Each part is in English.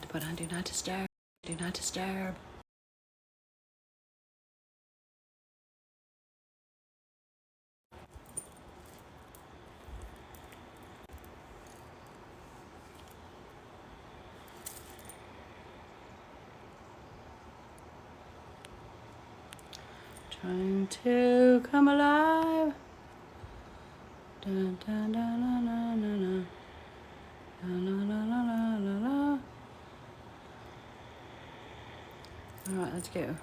put on do not disturb. Do not disturb. Trying to come alive. Dun, dun, dun, dun, dun, dun, dun. La, la, la, la, la, la. All right, let's go.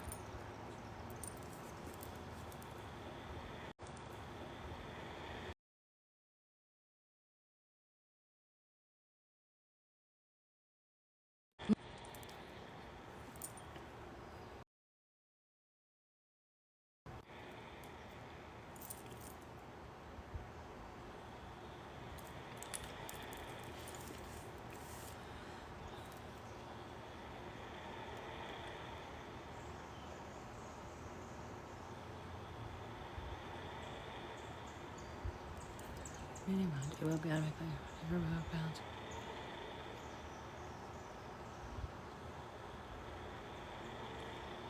Anyway, it will be out of my bounds.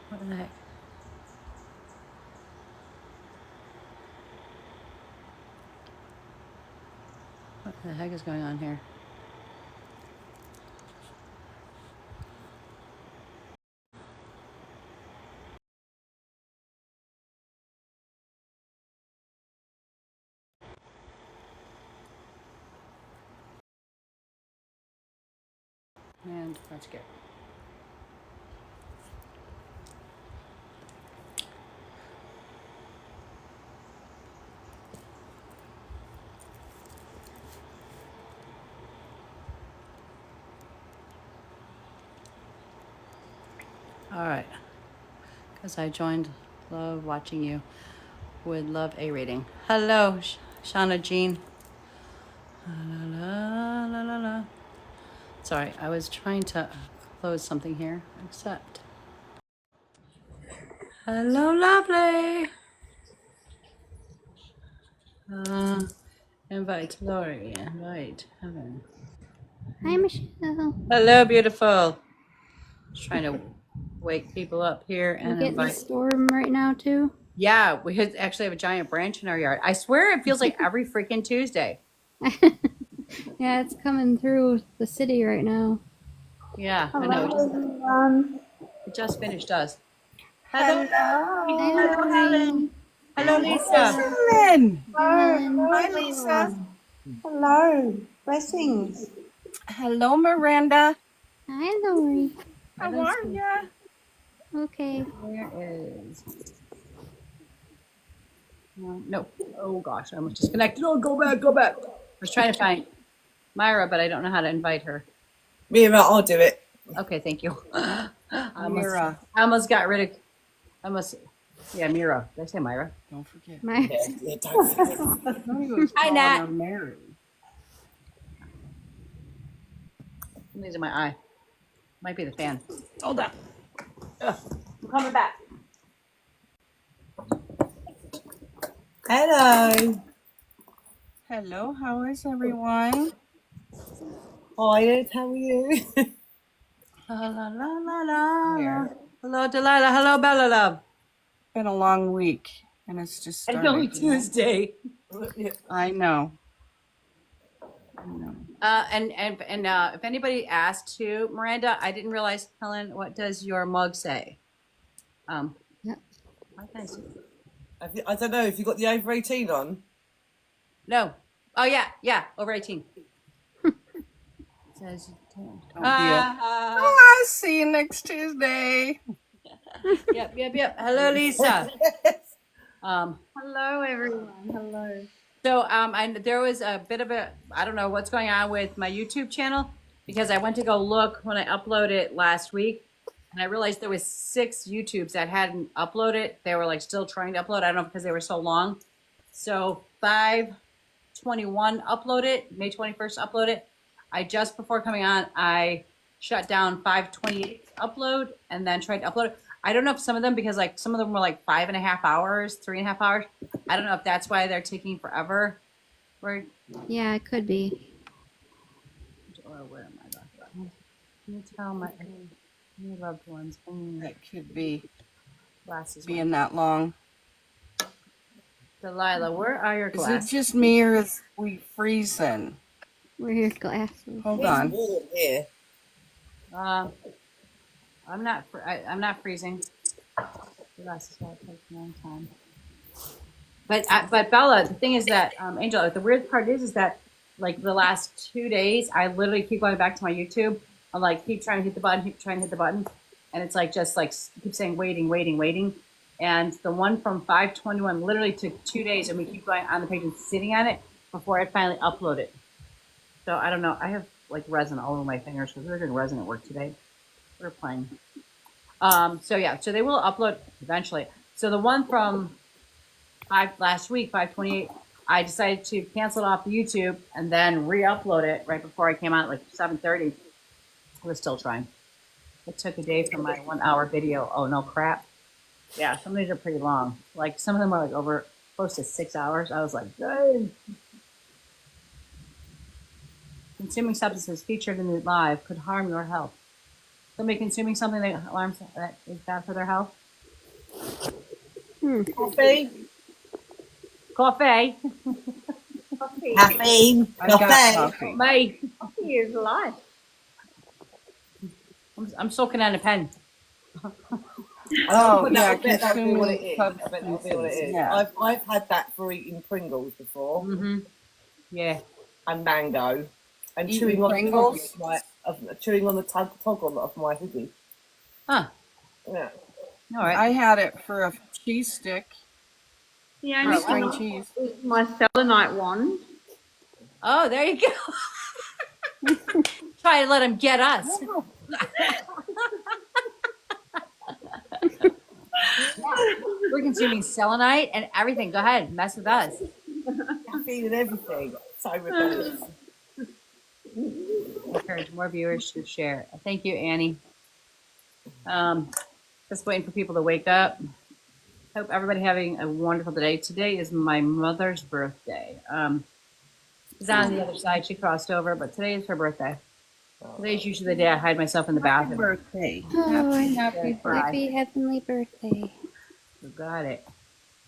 What the heck? What the heck is going on here? And let's go. All right, because I joined Love Watching You. Would love a rating. Hello, Shauna Jean. La, la, la, la, la. Sorry, I was trying to close something here. Accept. Hello, lovely. Invite Lori. Invite Heaven. Hi, Michelle. Hello, beautiful. Just trying to wake people up here and You getting invite. the storm right now too? Yeah, we actually have a giant branch in our yard. I swear it feels like every freaking Tuesday. Yeah, it's coming through the city right now. Yeah, I Hello, know. everyone. It just finished us. Hello. Hello, Helen. Hello, Hi, Lisa. Helen. Hi, Hello. Helen. Hi, Lisa. Hello. Blessings. Hello, Miranda. Hi, Lori. How are ya? Okay. Where is? No. Oh gosh, I almost disconnected. Oh, go back, go back. I was trying to find Myra, but I don't know how to invite her. Mira, I'll do it. Okay, thank you. I Mira. almost got rid of. Yeah, Mira. Did I say Myra? Don't forget. My, Yeah, don't forget. Hi, Nat. I'm losing my eye. Might be the fan. Hold on. Ugh, I'm coming back. Hello. Hello, how is everyone? Hi, how are you? La la la la la. Hello, Delilah. Hello, Bella Love. Been a long week and it's just It's started. only Tuesday. I know. And if anybody asked to Miranda, I didn't realize, Helen, what does your mug say? Yeah. Why can't I see? I don't know if you got the over 18 on. No. Oh yeah, over 18. Says. I'll see you next Tuesday. Yep. Hello, Lisa. hello, everyone. Hello. So there was a bit of I don't know what's going on with my YouTube channel, because I went to go look when I uploaded it last week, and I realized there was 6 YouTubes that hadn't uploaded. They were like still trying to upload. I don't know, because they were so long. So 5/21 uploaded, May 21st uploaded. I just before coming on, I shut down 5/28 upload and then tried to upload it. I don't know if some of them, because like some of them were like 5.5 hours, 3.5 hours. I don't know if that's why they're taking forever. Yeah, it could be. Where am I? Can you tell my loved ones? That could be Glasses. being that long. Delilah, where are your Is glasses? it just me or is we freezing? Where are your glasses? Hold It's on. warm here. I'm not. I'm not freezing. Glasses will take a long time. But Bella, the thing is that Angel, the weird part is that like the last 2 days, I literally keep going back to my YouTube. I'm like keep trying to hit the button, keep trying to hit the button, and it's like just like keep saying waiting, waiting, waiting. And the one from 521 literally took 2 days, and we keep going on the page and sitting on it before I finally upload it. So I don't know. I have like resin all over my fingers because we're doing resin at work today. We're playing. So yeah, so they will upload eventually. So the one from last week, 528, I decided to cancel it off the YouTube and then re-upload it right before I came out at like 7:30. I was still trying. It took a day for my 1 hour video. Oh no crap. Yeah, some of these are pretty long. Like some of them are like over close to 6 hours. I was like, dang. Consuming substances featured in the live could harm your health. Somebody consuming something that is bad for their health. Coffee. Coffee. Caffeine. I've got Coffee. coffee. Mate. Coffee is life. I'm soaking on a pen. Oh, yeah, I bet that'll be what it consuming is. I bet that'll be what it substances. is. Yeah. I've had that for eating Pringles before, Mm-hmm. Yeah. and mango, and Eating chewing on Pringles? chewing on the toggle of my hoodie. Huh. Yeah. All right. I had it for a cheese stick. The Or only string thing cheese. is my selenite wand. Oh, there you go. Try to let him get us. We're consuming selenite and everything. Go ahead, mess with us. Caffeine and everything. So rebellious. Encourage more viewers to share. Thank you, Annie. Just waiting for people to wake up. Hope everybody having a wonderful day. Today is my mother's birthday. She's on the other side. She crossed over, but today is her birthday. Today's usually the day I hide myself in the Happy bathroom. birthday. Oh, Happy birthday. happy heavenly birthday. You got it.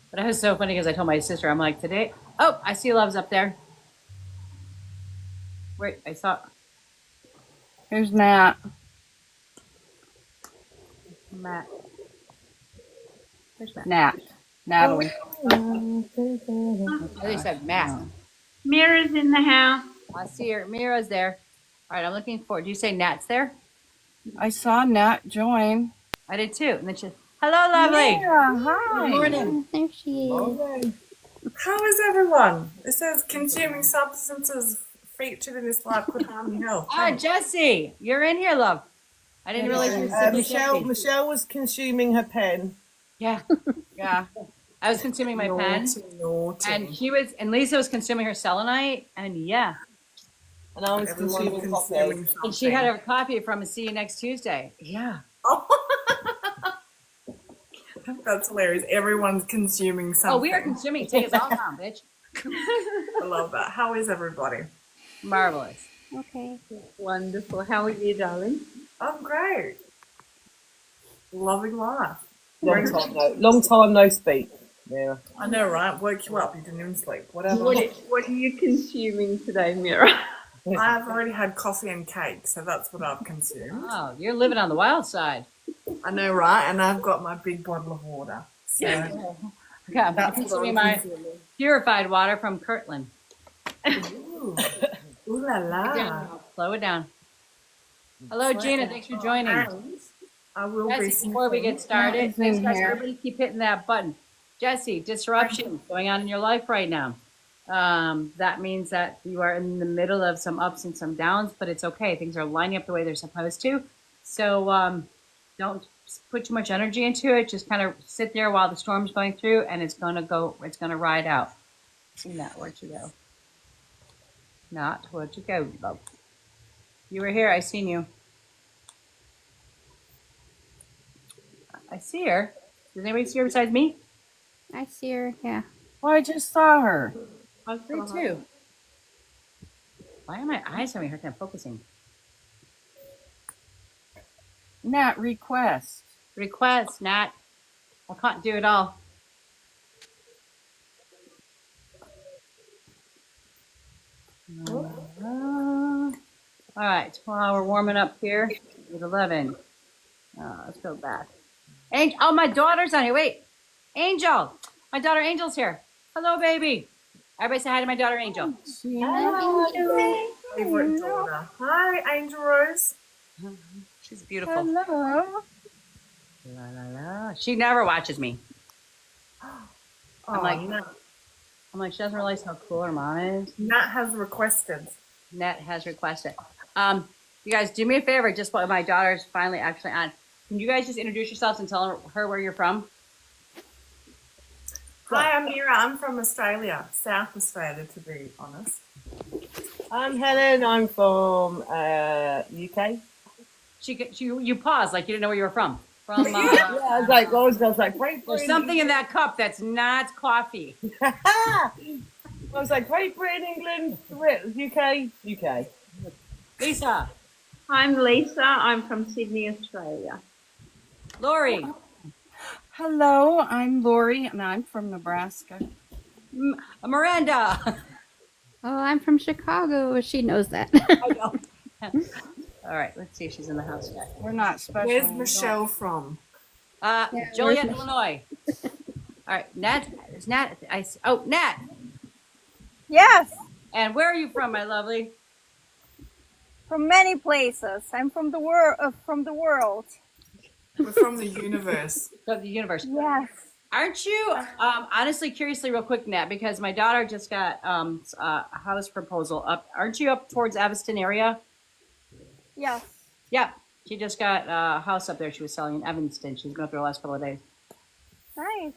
But it was so funny because I told my sister, I'm like, today. Oh, I see Love's up there. Wait, I saw Here's Nat. Matt. Where's Matt? Nat. Natalie. I just said Matt. Mira's in the house. I see her. Mira's there. All right, I'm looking for. Do you say Nat's there? I saw Nat join. I did too. And then she, hello, lovely. Yeah, hi. Good morning. There she is. How is everyone? It says consuming substances featured in this live could harm your health. Ah, Jesse, you're in here, love. I didn't realize you were Michelle was consuming her pen. Yeah, Yeah. I was consuming my pen, Naughty. and Lisa was consuming her selenite, and yeah, And I was Everyone's consuming coffee. consuming and she had something. her coffee from. See you next Tuesday. Yeah. That's hilarious. Everyone's consuming something. Oh, we are consuming. Take us all down, bitch. I love that. How is everybody? Marvelous. Okay. Wonderful. How are you, darling? I'm great. Loving life. Long time no speak. Yeah. I know, right? Woke you up. You didn't even sleep. Whatever. What are you consuming today, Mira? I've already had coffee and cake, so that's what I've consumed. Oh, you're living on the wild side. I know, right? And I've got my big bottle of water. So Okay, I'm that's what consuming I'm my consuming. purified water from Kirtland. Ooh. Ooh la la. Slow it down. Hello, Gina. Thanks for joining. And I will be Jesse, before we get started, Matt is thanks in guys. here. Everybody keep hitting that button. Jesse, disruption going on in your life right now. That means that you are in the middle of some ups and some downs, but it's okay. Things are lining up the way they're supposed to. So don't put too much energy into it. Just kind of sit there while the storm's going through, and it's gonna go. It's gonna ride out. Not where'd you go? Not where'd you go, love? You were here. I seen you. I see her. Does anybody see her besides me? I see her. Yeah. Well, I just saw her. Me too. Why are my eyes having a hard time focusing? Nat, request. Request, Nat. I can't do it all. All right. While we're warming up here at 11. Let's go back. Angel. Oh, my daughter's on here. Wait. Angel. My daughter Angel's here. Hello, baby. Everybody say hi to my daughter Angel. Favorite daughter. Hi, Angel Rose. She's beautiful. Hello. La, la, la. She never watches me. Oh, I'm like, she doesn't realize how cool her mom is. Nat has requested. Net has requested. You guys, do me a favor, just while my daughter's finally actually on. Can you guys just introduce yourselves and tell her where you're from? Hi, I'm Mira. I'm from Australia, South Australia, to be honest. I'm Helen. I'm from UK. You paused like you didn't know where you were from. From Yeah, I was like, Great there's Britain. something in that cup that's not coffee. I was like, Great Britain, England, UK. Lisa, I'm Lisa. I'm from Sydney, Australia. Lori, Hello, I'm Lori, and I'm from Nebraska. Miranda. Oh, I'm from Chicago. She knows that. I know. All right, let's see if she's in the house yet. We're not special. Where's we don't- Michelle from? Joliet, where's Illinois. All right, Nat. Is Nat? Oh, Nat. Yes, And where are you from, my lovely? from many places. I'm from the world. From the world. We're from the universe. Of the universe. Yes. Aren't you honestly, curiously, real quick, Nat? Because my daughter just got a house proposal up. Aren't you up towards Evanston area? Yes. Yeah, she just got a house up there. She was selling in Evanston. She's been up there the last couple of days. Nice.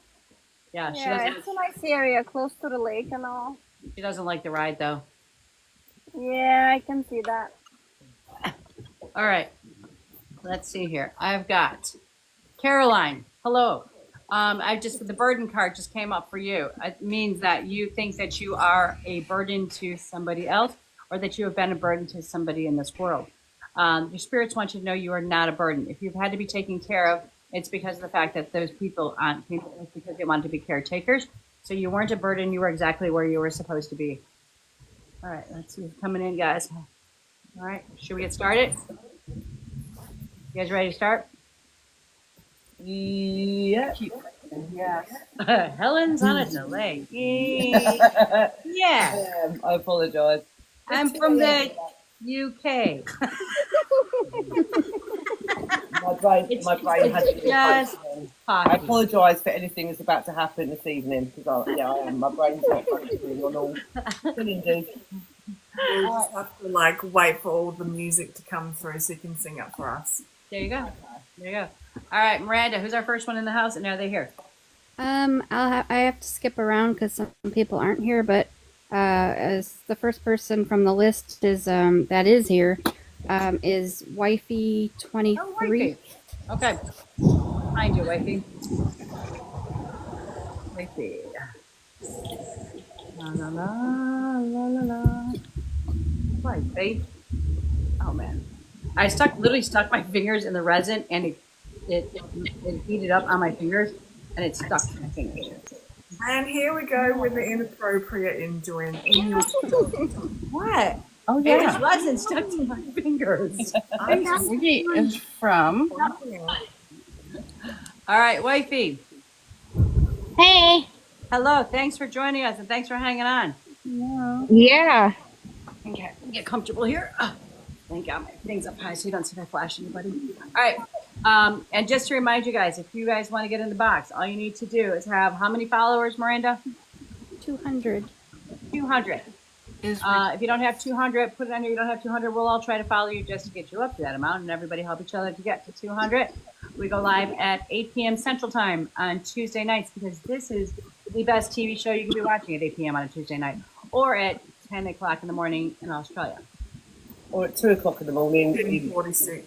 Yeah, she Yeah, doesn't. it's a nice area, close to the lake and all. She doesn't like the ride though. Yeah, I can see that. All right, let's see here. I've got Caroline. Hello. The burden card just came up for you. It means that you think that you are a burden to somebody else, or that you have been a burden to somebody in this world. Your spirits want you to know you are not a burden. If you've had to be taken care of, it's because of the fact that those people came to us because they wanted to be caretakers. So you weren't a burden. You were exactly where you were supposed to be. All right, let's see who's coming in, guys. All right, should we get started? You guys ready to start? Yeah. Yes. Helen's on a delay. Yeah, I apologise. I'm from the UK. My brain has to be just functioning. I Coffee. apologise for anything that's about to happen this evening because I am. My brain's not functioning on all cylinders. We'll just have to wait for all the music to come through so you can sing it for us. There you go. There you go. All right, Miranda, who's our first one in the house? And are they here? I have to skip around because some people aren't here, but as the first person from the list is that is here is Wifey 23. Oh, wifey. Okay. Find you, wifey. Wifey. La la la la la la. Wifey. Oh man, I literally stuck my fingers in the resin, and it heated up on my fingers, and it stuck to my fingers. And here we go with the inappropriate What? Oh It yeah. was resin stuck to my fingers. Sweet is from. All right, wifey. Hey. Hello. Thanks for joining us, and thanks for hanging on. Yeah. Okay, get comfortable here. Thank God my thing's up high so you don't see if I flash anybody. All right. And just to remind you guys, if you guys want to get in the box, all you need to do is have how many followers, Miranda? 200. 200. If you don't have 200, put it on here. You don't have 200. We'll all try to follow you just to get you up to that amount, and everybody help each other to get to 200. We go live at 8 p.m. Central Time on Tuesday nights because this is the best TV show you can be watching at 8 p.m. on a Tuesday night, or at 10 o'clock in the morning in Australia. Or at 2 o'clock in the morning. 10:46,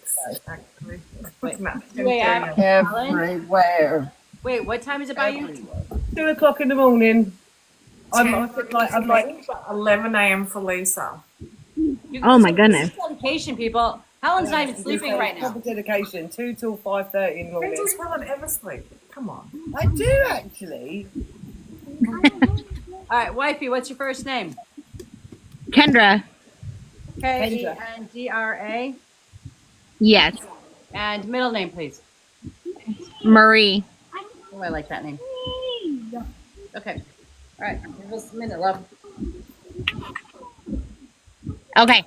actually. Wait, No, 2 a.m. 10:30. Everywhere. Wait, what time is it by you? 2 o'clock in the morning. I'm 11 a.m. for Lisa. Oh my goodness. This is dedication, people. Helen's not even sleeping right now. Proper dedication, 2 till 5:30 in the Who morning. does Helen ever sleep? Come on. I do actually. All right, wifey, what's your first name? Kendra. Kendra. Yes. And middle name, please. Marie. Oh, I like that name. Okay. All right. Give us a minute, love. Okay.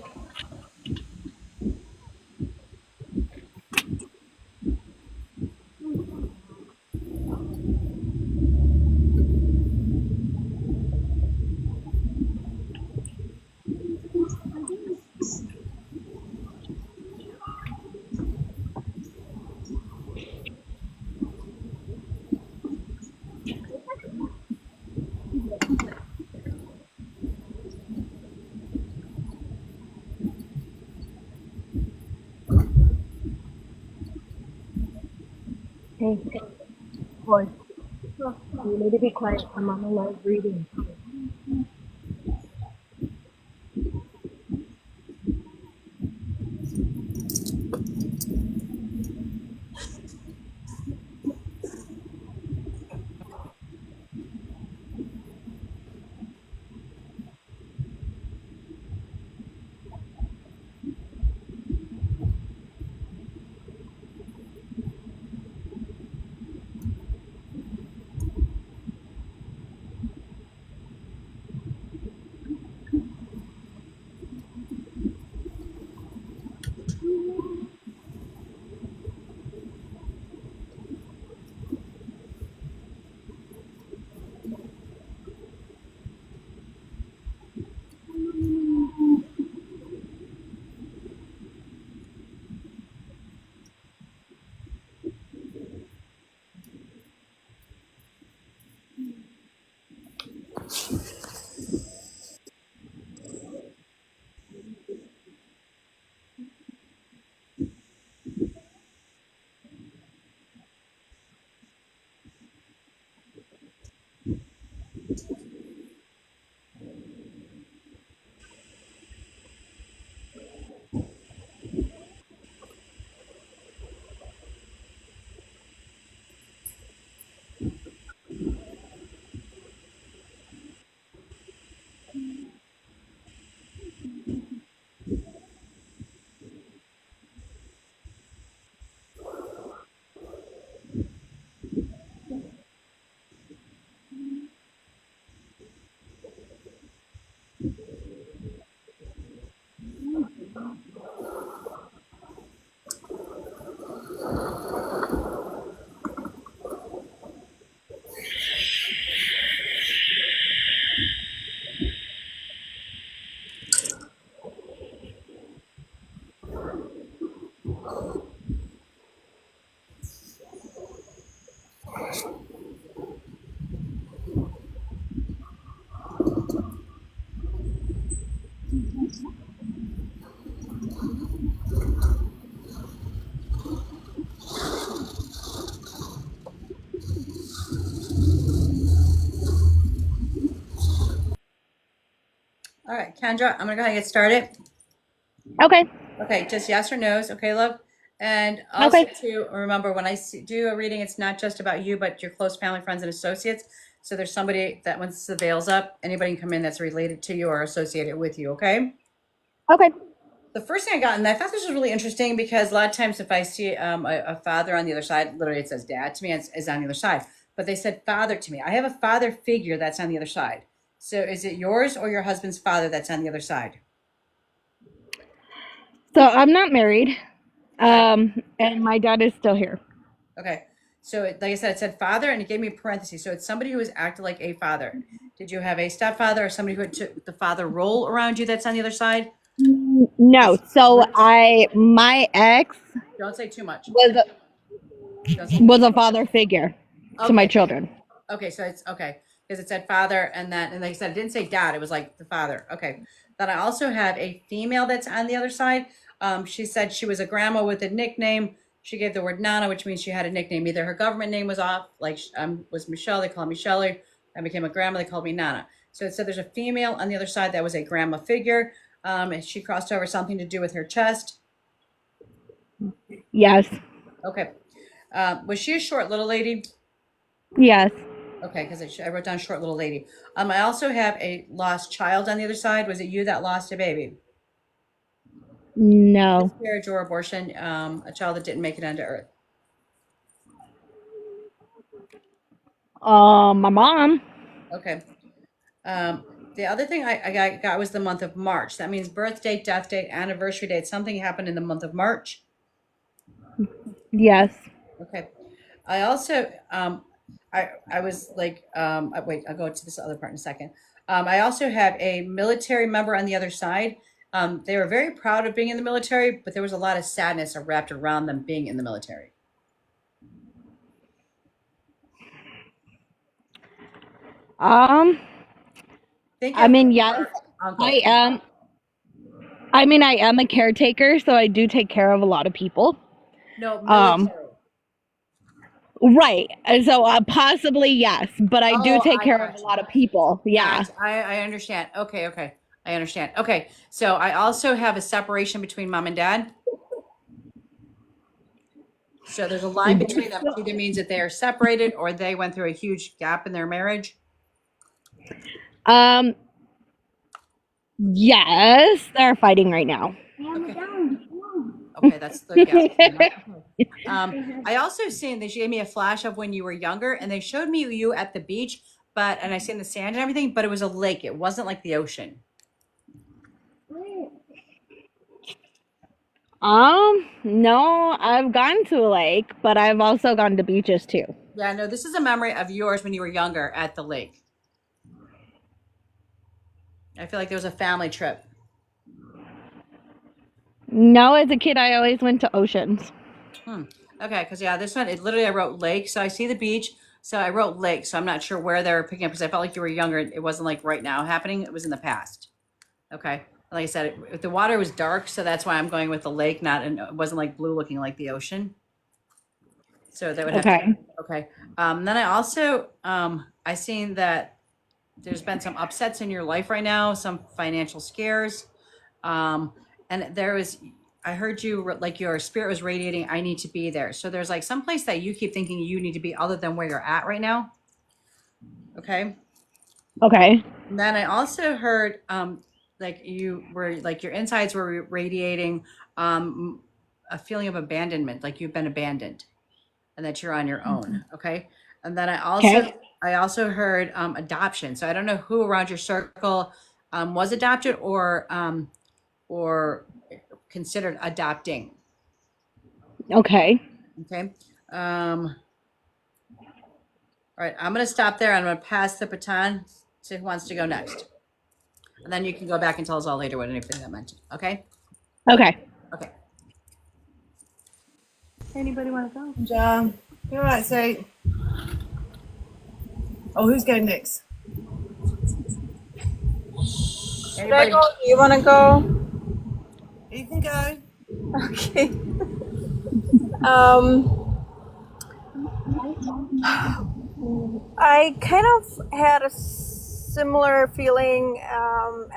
Hey, boy, you need to be quiet. I'm on a live reading. All right, Kendra, I'm gonna go ahead and get started. Okay. Okay, just yes or no's. Okay, love. And also Okay. to remember when I do a reading, it's not just about you, but your close family, friends, and associates. So there's somebody that once the veil's up, anybody can come in that's related to you or associated with you. Okay. Okay. The first thing I got, and I thought this was really interesting because a lot of times if I see a father on the other side, literally it says dad to me, is on the other side. But they said father to me. I have a father figure that's on the other side. So is it yours or your husband's father that's on the other side? So I'm not married. And my dad is still here. Okay. So like I said, it said father and it gave me parentheses. So it's somebody who has acted like a father. Did you have a stepfather or somebody who took the father role around you that's on the other side? No. So my ex Don't say too much. was Don't say too was much. a father figure to my Okay. children. Okay, so it's okay because it said father and then and like I said, it didn't say dad. It was like the father. Okay. Then I also have a female that's on the other side. She said she was a grandma with a nickname. She gave the word Nana, which means she had a nickname. Either her government name was off, like was Michelle. They called me Shelly. I became a grandma. They called me Nana. So it said there's a female on the other side that was a grandma figure. And she crossed over something to do with her chest. Yes. Okay. Was she a short little lady? Yes. Okay, because I wrote down short little lady. I also have a lost child on the other side. Was it you that lost a baby? No. Miscarriage or abortion? A child that didn't make it onto Earth. My mom. Okay. Um, the other thing I got was the month of March. That means birth date, death date, anniversary date. Something happened in the month of March. Yes. Okay. I also I was like wait, I'll go to this other part in a second. I also have a military member on the other side. They were very proud of being in the military, but there was a lot of sadness wrapped around them being in the military. Um, Think I of mean, yes, her I uncle. am. I mean, I am a caretaker, so I do take care of a lot of people. No, Um, military. right. And so possibly yes, but I do Oh, take I care of a got you. lot of people. Yeah. Gotcha. I understand. Okay, okay. I understand. Okay. So I also have a separation between mom and dad. So there's a line between them. It either means that they are separated or they went through a huge gap in their marriage. Um, yes, they're fighting right now. Okay. Okay, that's the gap. I also seen they gave me a flash of when you were younger, and they showed me you at the beach, and I seen the sand and everything, but it was a lake. It wasn't like the ocean. No, I've gone to a lake, but I've also gone to beaches too. Yeah, no, this is a memory of yours when you were younger at the lake. I feel like there was a family trip. No, as a kid, I always went to oceans. Okay, because yeah, this one, it literally I wrote lake, so I see the beach, so I wrote lake, so I'm not sure where they're picking up because I felt like you were younger. It wasn't like right now happening; it was in the past. Okay, like I said, the water was dark, so that's why I'm going with the lake, not and it wasn't like blue looking like the ocean. So that would have to Okay. okay. Then I also I seen that there's been some upsets in your life right now, some financial scares. Um, and there was, I heard you like your spirit was radiating, I need to be there. So there's like some place that you keep thinking you need to be other than where you're at right now. Okay. Okay. And then I also heard like you were like your insides were radiating a feeling of abandonment, like you've been abandoned and that you're on your own. Okay. And then Okay. I also heard adoption. So I don't know who around your circle was adopted or considered adopting. Okay. Okay. All right. I'm going to stop there. I'm going to pass the baton to who wants to go next. And then you can go back and tell us all later what anything that meant. Okay. Okay. Okay. Anybody want to go? John. All right, so. Oh, who's going next? Should I go? Do you want to go? You can go. Okay. Um, I kind of had a similar feeling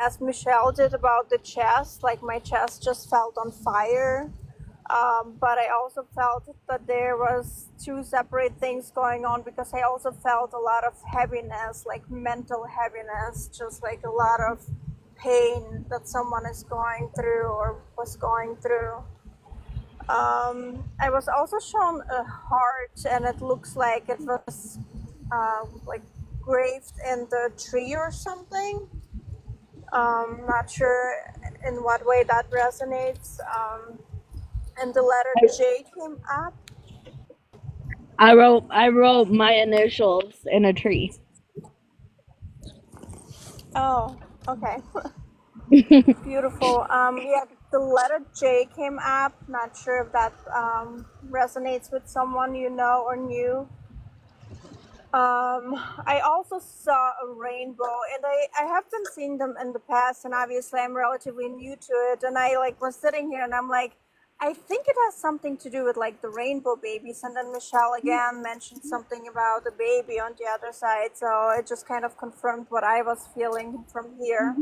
as Michelle did about the chest. Like my chest just felt on fire. But I also felt that there was two separate things going on because I also felt a lot of heaviness, like mental heaviness, just like a lot of pain that someone is going through or was going through. I was also shown a heart, and it looks like it was like graved in the tree or something. Not sure in what way that resonates. And the letter J came up. I wrote my initials in a tree. Oh, okay. Beautiful. Yeah, the letter J came up. Not sure if that resonates with someone you know or knew. I also saw a rainbow, and I have been seeing them in the past, and obviously I'm relatively new to it. And I like was sitting here, and I'm like, I think it has something to do with like the rainbow babies. And then Michelle again mentioned something about the baby on the other side, so it just kind of confirmed what I was feeling from here.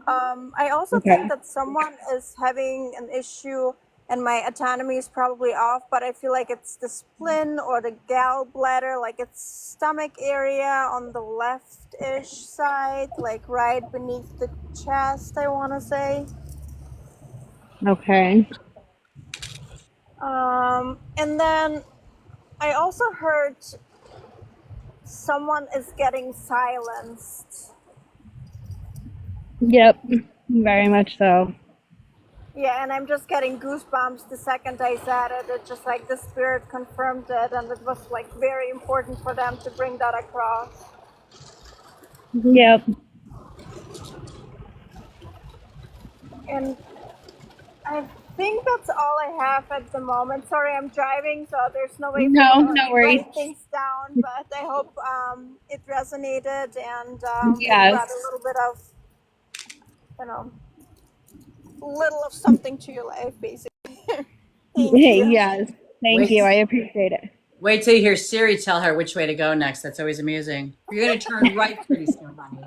I also think Okay. that someone is having an issue and my autonomy is probably off, but I feel like it's the spleen or the gallbladder, like its stomach area on the left-ish side, like right beneath the chest, I want to say. Okay. And then I also heard someone is getting silenced. Yep. Very much so. Yeah, and I'm just getting goosebumps the second I said it. It's just like the spirit confirmed it, and it was like very important for them to bring that across. Yep. And I think that's all I have at the moment. Sorry, I'm driving, so there's no way for me No, to no worries. write things down. But I hope it resonated and it Yes. brought a little bit of, you know, little of something to your life, basically. Thank you. Yes. Thank you. I appreciate it. Wait till you hear Siri tell her which way to go next. That's always amusing. You're going to turn right pretty soon, honey.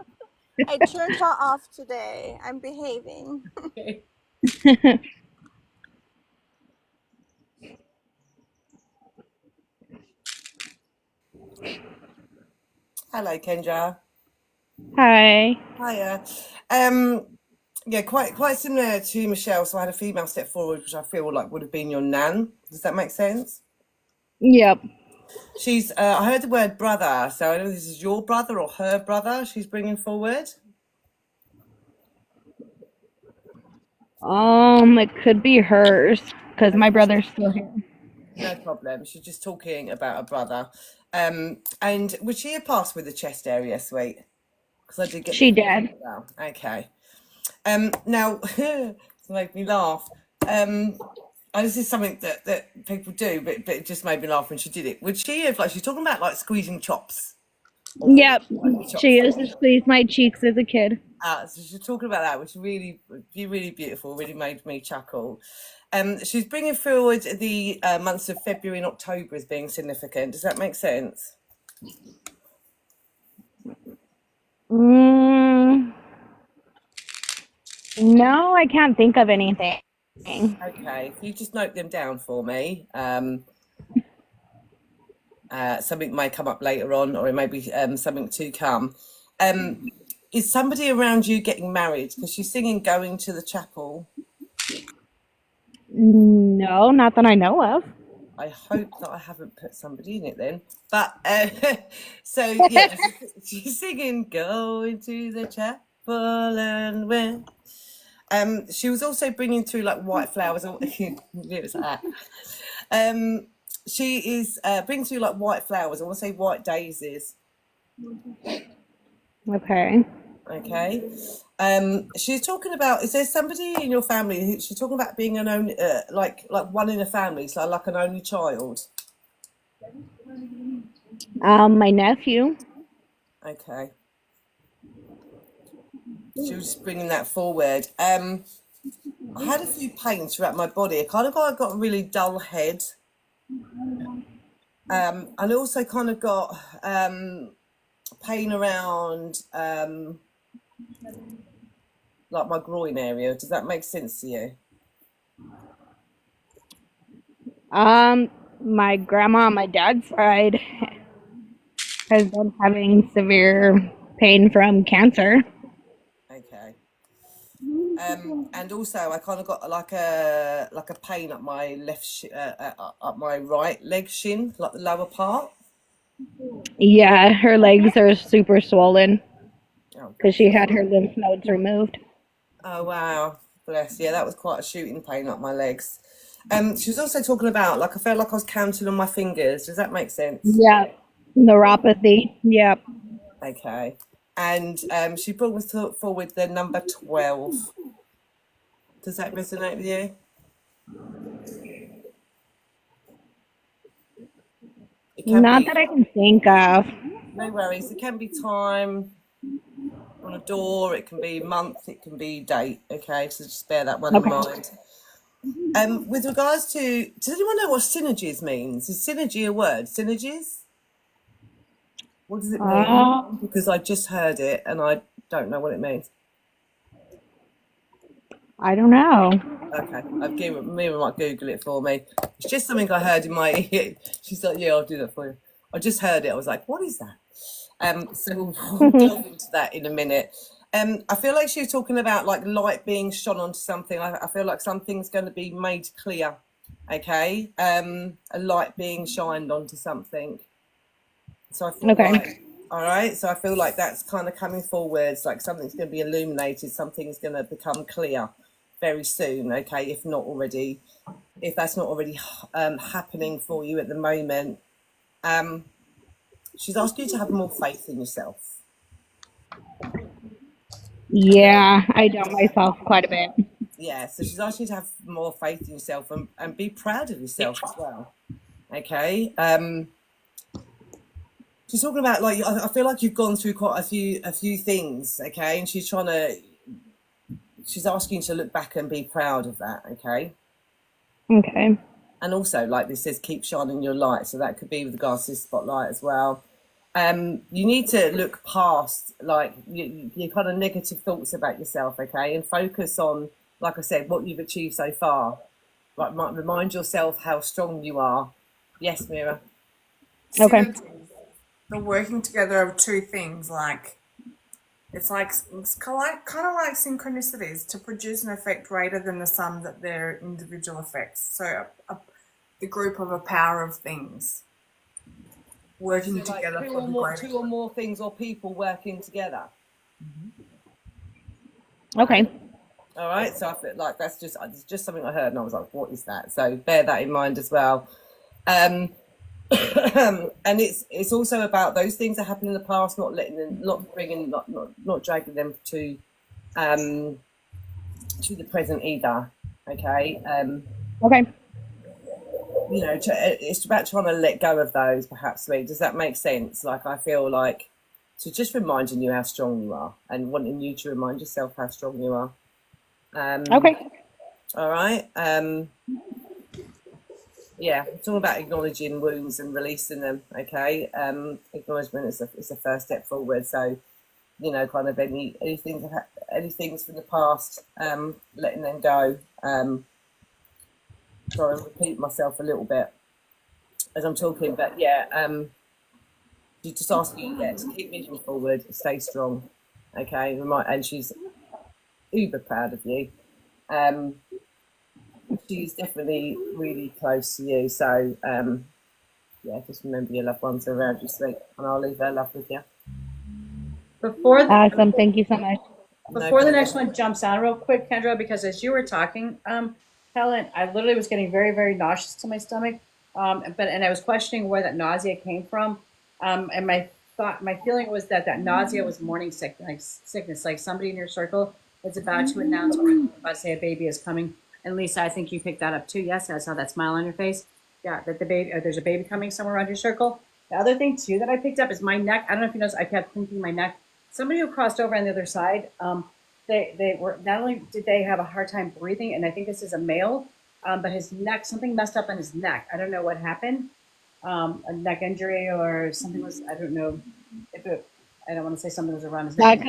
I turned her off today. I'm behaving. Okay. Hello, Kendra. Hi. Hiya. Yeah, quite similar to Michelle. So I had a female step forward, which I feel like would have been your nan. Does that make sense? Yep. She's. I heard the word brother, so I don't know if this is your brother or her brother. She's bringing forward. It could be hers because my brother's still here. No problem. She's just talking about a brother. And would she have passed with the chest area, sweet? Because I did get. She did. Well, okay. Now it's made me laugh. And this is something that people do, but it just made me laugh when she did it. Would she have, like, she's talking about like squeezing chops? Yep. She used to squeeze my cheeks as a kid. So she's talking about that, which really beautiful, really made me chuckle. She's bringing forward the months of February and October as being significant. Does that make sense? No, I can't think of anything. Okay, if you just note them down for me. Something may come up later on, or it may be something to come. Is somebody around you getting married? Because she's singing "Going to the Chapel." No, not that I know of. I hope that I haven't put somebody in it then. But so yeah, she's singing "Going to the Chapel" and when. She was also bringing through like white flowers. It was that. She is bringing through like white flowers. I want to say white daisies. Okay. Okay. She's talking about. Is there somebody in your family who she's talking about being an only, like one in a family, so like an only child? My nephew. Okay. She was bringing that forward. I had a few pains throughout my body. I kind of got a really dull head. And also kind of got pain around like my groin area. Does that make sense to you? My grandma on my dad's side has been having severe pain from cancer. Okay. And also I kind of got like a pain up my up my right leg shin, like the lower part. Yeah, her legs are super swollen Oh, because she had her lymph nodes removed. oh wow, bless. Yeah, that was quite a shooting pain up my legs. She was also talking about like I felt like I was counting on my fingers. Does that make sense? Yeah, neuropathy. Yep. Okay. And she brought us forward the number 12. Does that resonate with you? Not that I can think of. No worries. It can be time on a door. It can be month. It can be date. Okay, so just bear that one in mind. With regards to, does anyone know what synergies means? Is synergy a word? Synergies? What does it mean? Because I just heard it and I don't know what it means. I don't know. Okay, Mira might Google it for me. It's just something I heard in my ear. She's like, yeah, I'll do that for you. I just heard it. I was like, what is that? So we'll delve into that in a minute. I feel like she was talking about like light being shone onto something. I feel like something's going to be made clear. Okay, a light being shined onto something. So I feel like, all right. So I feel like that's kind of coming forwards. Like something's going to be illuminated. Something's going to become clear very soon. Okay, if that's not already happening for you at the moment. She's asked you to have more faith in yourself. Yeah, I doubt myself quite a bit. Yeah, so she's asked you to have more faith in yourself and be proud of yourself as well. Okay. She's talking about like I feel like you've gone through quite a few things, okay, and she's asking you to look back and be proud of that, okay. Okay. And also, like this says, keep shining your light, so that could be with regards to spotlight as well. You need to look past like your kind of negative thoughts about yourself, okay, and focus on, like I said, what you've achieved so far. Like, remind yourself how strong you are. Yes, Mira. Okay. The working together of two things, like it's kind of like synchronicities to produce an effect greater than the sum that their individual effects. So the group of a power of things working so together like for the greater. two or more things or people working together. Okay. All right, so I feel like that's just something I heard, and I was like, "What is that?" So bear that in mind as well. And it's also about those things that happened in the past, not letting them, not dragging them to the present either. Okay. Okay. You know, it's about trying to let go of those. Perhaps, does that make sense? Like I feel like, so just reminding you how strong you are, and wanting you to remind yourself how strong you are. Okay. All right. Yeah, it's all about acknowledging wounds and releasing them. Okay. Acknowledgement is a first step forward. So, you know, kind of anything from the past, letting them go. Sorry, I'm repeating myself a little bit as I'm talking, but yeah, she's just asking you, to keep moving forward, stay strong, okay. And she's uber proud of you. She's definitely really close to you. So yeah, just remember your loved ones are around you, sweet, and I'll leave her love with you. Awesome. Thank you so much. Before the next one jumps on real quick, Kendra, because as you were talking, Helen, I literally was getting very, very nauseous to my stomach. And I was questioning where that nausea came from. And my feeling was that nausea was morning sickness, like somebody in your circle is about to announce or about to say a baby is coming. And Lisa, I think you picked that up too. Yes, I saw that smile on your face. Yeah, that there's a baby coming somewhere around your circle. The other thing too that I picked up is my neck. I don't know if you noticed, I kept thinking my neck. Somebody who crossed over on the other side, they were, not only did they have a hard time breathing, and I think this is a male, but his neck, something messed up on his neck. I don't know what happened, a neck injury or something was, I don't know if it, I don't want to say something was around his neck.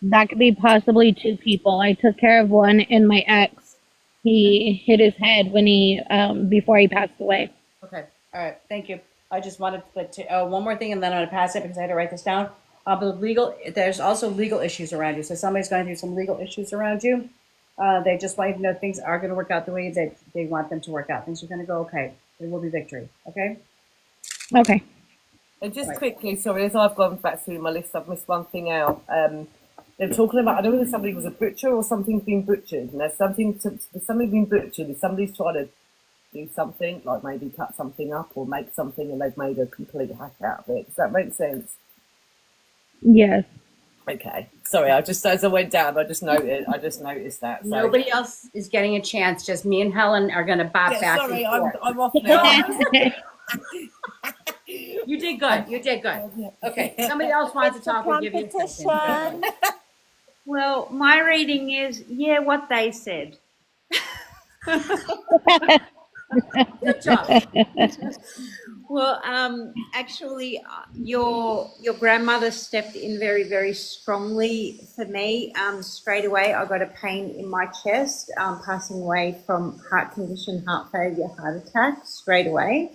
That could be possibly two people. I took care of one, and my ex, he hit his head when before he passed away. Okay, all right, thank you. I just wanted to, one more thing, and then I'm going to pass it because I had to write this down. But there's also legal issues around you. So somebody's going through some legal issues around you. They just want you to know things are going to work out the way that they want them to work out. Things are going to go okay. There will be victory. Okay? Okay. And just quickly, sorry, as I've gone back through my list, I've missed one thing out. They're talking about, I don't know whether somebody was a butcher or something's been butchered. And there's something been butchered. If somebody's trying to do something, like maybe cut something up or make something, and they've made a complete hack out of it. Does that make sense? Yes. Okay. Sorry, as I went down, I just noticed that. So. Nobody else is getting a chance. Just me and Helen are going to bop back. Sorry, I'm off now. You did good. You did good. Okay. Somebody else wants to talk. We'll give you a second. Well, my reading is, what they said. Good job. Well, actually, your grandmother stepped in very, very strongly for me. Straight away, I got a pain in my chest, passing away from heart condition, heart failure, heart attack. Straight away,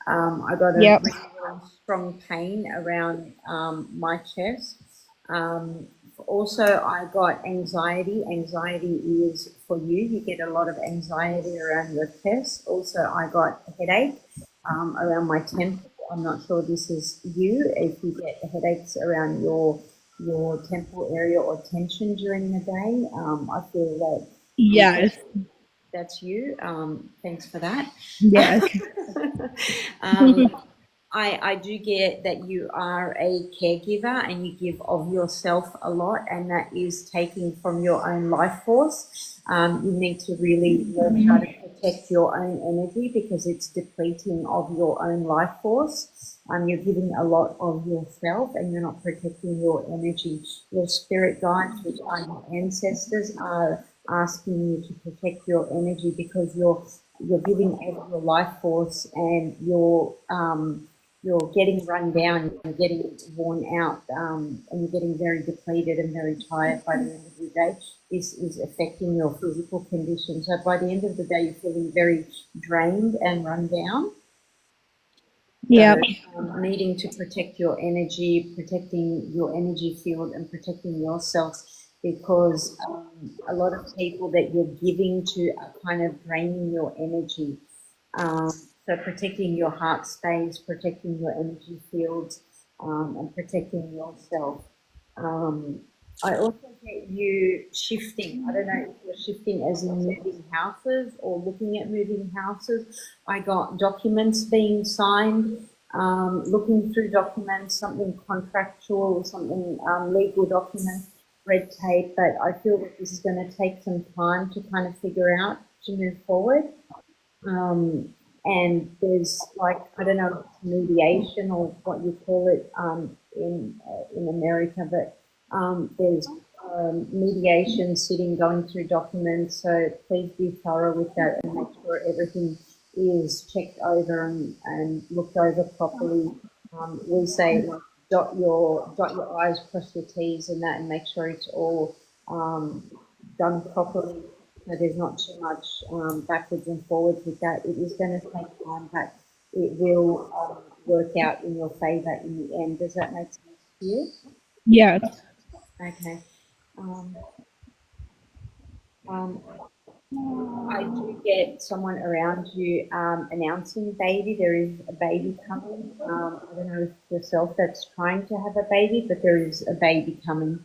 I got a Yep. really, really strong pain around my chest. Um, Also, I got anxiety. Anxiety is for you. You get a lot of anxiety around your chest. Also, I got a headache around my temple. I'm not sure this is you. If you get headaches around your temple area or tension during the day, I feel that Yes. that's you. Thanks for that. Yes. um, I do get that you are a caregiver and you give of yourself a lot, and that is taking from your own life force. You need to really learn how to protect your own energy because it's depleting of your own life force. You're giving a lot of yourself and you're not protecting your energy. Your spirit guides, which are your ancestors, are asking you to protect your energy because you're giving of your life force and you're getting run down, you're getting worn out, and you're getting very depleted and very tired by the end of the day. This is affecting your physical condition. So by the end of the day, you're feeling very drained and run down. Yep. So needing to protect your energy, protecting your energy field, and protecting yourself because a lot of people that you're giving to are kind of draining your energy. So protecting your heart space, protecting your energy fields, and protecting yourself. I also get you shifting. I don't know if you're shifting as in moving houses or looking at moving houses. I got documents being signed, looking through documents, something contractual, something legal documents, red tape, but I feel that this is going to take some time to kind of figure out to move forward. And there's like, I don't know, mediation or what you call it in America, but there's mediation, sitting, going through documents. So please be thorough with that and make sure everything is checked over and looked over properly. We say like, dot your I's, cross your T's, and that, and make sure it's all done properly. So there's not too much backwards and forwards with that. It is going to take time, but it will work out in your favour in the end. Does that make sense to you? Yes. Okay. I do get someone around you announcing baby. There is a baby coming. I don't know if it's yourself that's trying to have a baby, but there is a baby coming.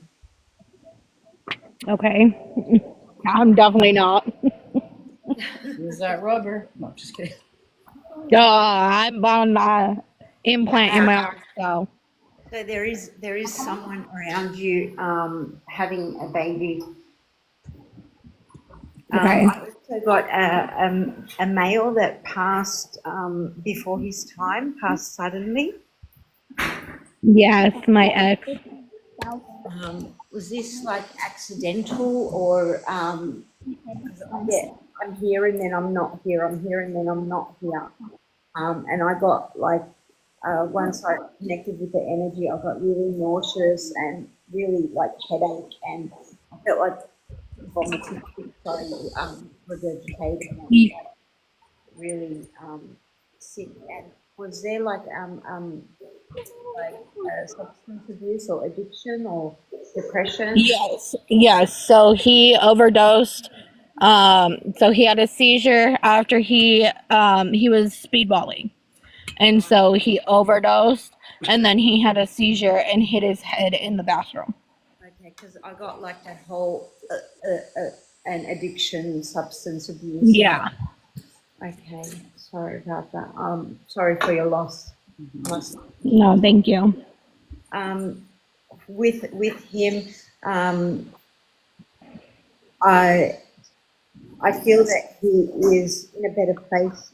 Okay. I'm definitely not. Use that rubber. No, just kidding. I'm on my implant in my arm, so. So there is someone around you having a baby. Okay. I also got a male that passed before his time, passed suddenly. Yes, my ex. Was this like accidental or yeah, I'm here and then I'm not here, I'm here and then I'm not here. And I got like, once I connected with the energy, I got really nauseous and really like headache, and I felt like vomiting, sorry, regurgitating, and Ye- really sick. And was there like substance abuse or addiction or depression? Yes. Yes. So he overdosed. So he had a seizure after he was speedballing. And so he overdosed and then he had a seizure and hit his head in the bathroom. Okay, because I got like that whole an addiction, substance abuse. Yeah. Okay, sorry about that. Sorry for your loss. No, thank you. With him, I feel that he is in a better place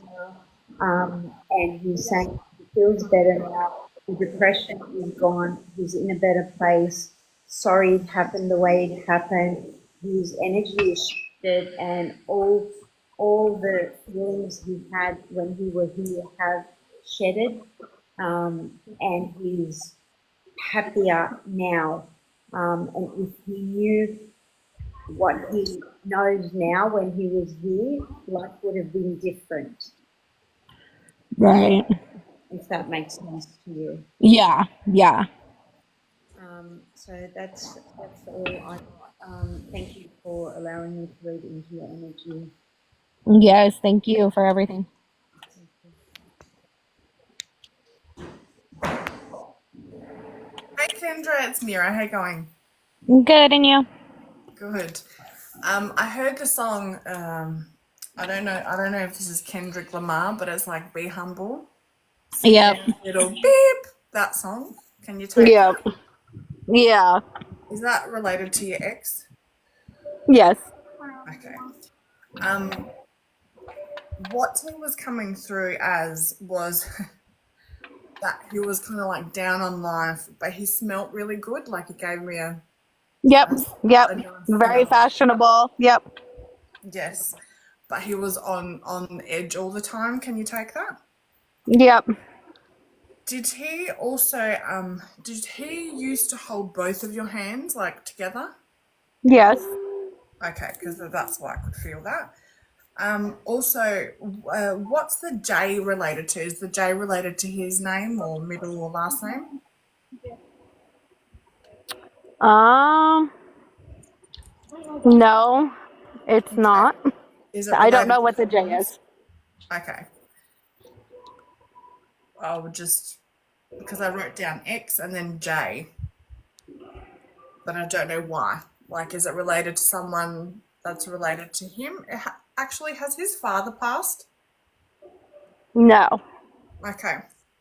now, and he's saying he feels better now. The depression is gone. He's in a better place. Sorry it happened the way it happened. His energy is shifted, and all all the feelings he had when he was here have shedded, and he's happier now. And if he knew what he knows now when he was here, life would have been different, Right. if that makes sense to you. Yeah. Yeah. So that's all I got. Thank you for allowing me to read into your energy. Yes. Thank you for everything. Hey Kendra, it's Mira. How you going? Good, and you? Good. I heard the song. I don't know if this is Kendrick Lamar, but it's like "Be Humble." Sing Yep. that little beep. That song. Can you take Yep. that? Yeah. Is that related to your ex? Yes. Okay. What he was coming through as was that he was kind of like down on life, but he smelt really good. Like he gave me Yep. Yep. a nice Very smell. fashionable. Yep. Yes, but he was on edge all the time. Can you take that? Yep. Did he also did he used to hold both of your hands like together? Yes. Okay, because that's why I could feel that. Also, what's the J related to? Is the J related to his name or middle or last name? No, it's Okay. not. Is it I don't know related what to the J yours? is. Okay. I would just, because I wrote down X and then J, but I don't know why. Like, is it related to someone that's related to him? Actually, has his father passed? No. Okay.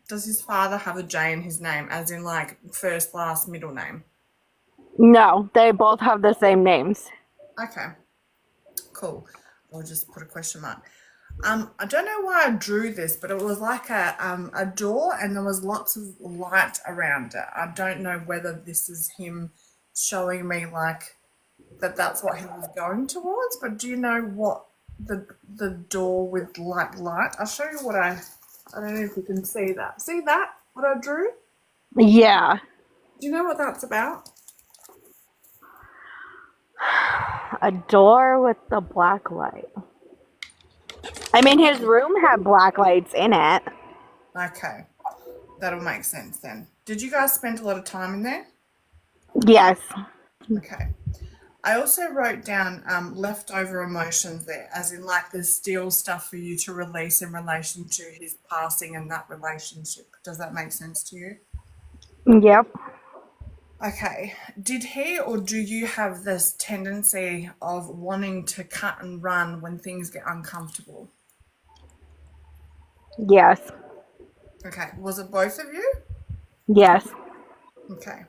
Does his father have a J in his name, as in like first, last, middle name? No, they both have the same names. Okay. Cool. I'll just put a question mark. I don't know why I drew this, but it was like a door, and there was lots of light around it. I don't know whether this is him showing me like that's what he was going towards. But do you know what the door with light? I'll show you what I don't know if you can see that. See that? What I drew? Yeah. Do you know what that's about? A door with the black light. I mean, his room had black lights in it. Okay, that'll make sense then. Did you guys spend a lot of time in there? Yes. Okay. I also wrote down leftover emotions there, as in like there's still stuff for you to release in relation to his passing and that relationship. Does that make sense to you? Yep. Okay. Did he or do you have this tendency of wanting to cut and run when things get uncomfortable? Yes. Okay. Was it both of you? Yes. Okay.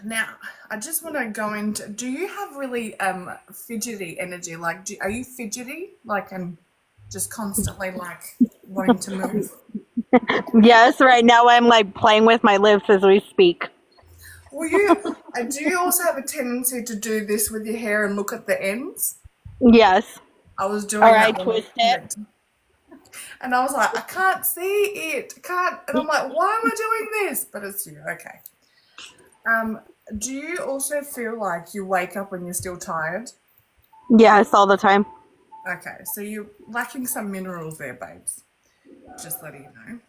Now, I just want to go into, do you have really fidgety energy? Like, are you fidgety? Like, and just constantly like wanting to move? Yes, right now I'm like playing with my lips as we speak. Well, do you also have a tendency to do this with your hair and look at the ends? Yes. I was doing Or that I when twist it. and I was like, I can't see it. I can't. And I'm like, why am I doing this? But it's you. Okay. Do you also feel like you wake up when you're still tired? Yes, all the time. Okay, so you're lacking some minerals there, babes. Just letting you know.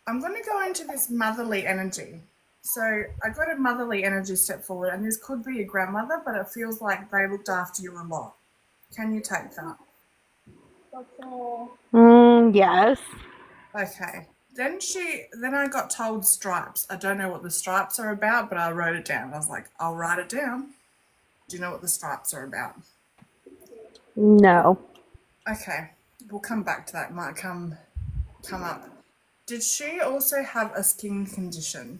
I'm going to go into this motherly energy. So I got a motherly energy step forward, and this could be your grandmother, but it feels like they looked after you a lot. Can you take that? Yes. Okay. Then I got told stripes. I don't know what the stripes are about, but I wrote it down. I was like, I'll write it down. Do you know what the stripes are about? No. Okay. We'll come back to that. It might come up. Did she also have a skin condition?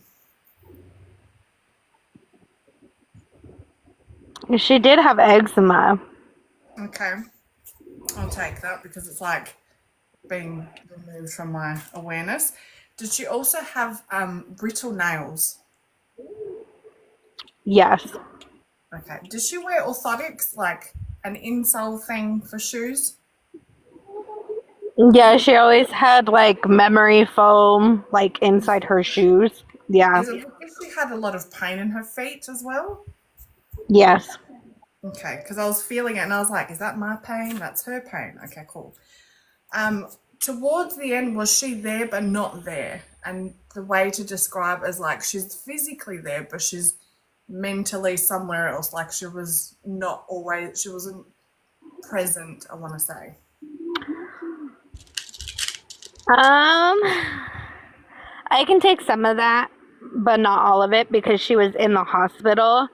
She did have eczema. Okay. I'll take that because it's like being removed from my awareness. Did she also have brittle nails? Yes. Okay. Did she wear orthotics, like an insole thing for shoes? Yeah, she always had like memory foam like inside her shoes. Yeah. Is it because she had a lot of pain in her feet as well? Yes. Okay, because I was feeling it and I was like, is that my pain? That's her pain. Okay, cool. Towards the end, was she there but not there? And the way to describe it is like she's physically there, but she's mentally somewhere else. Like she was not always, she wasn't present, I want to say. I can take some of that, but not all of it because she was in the hospital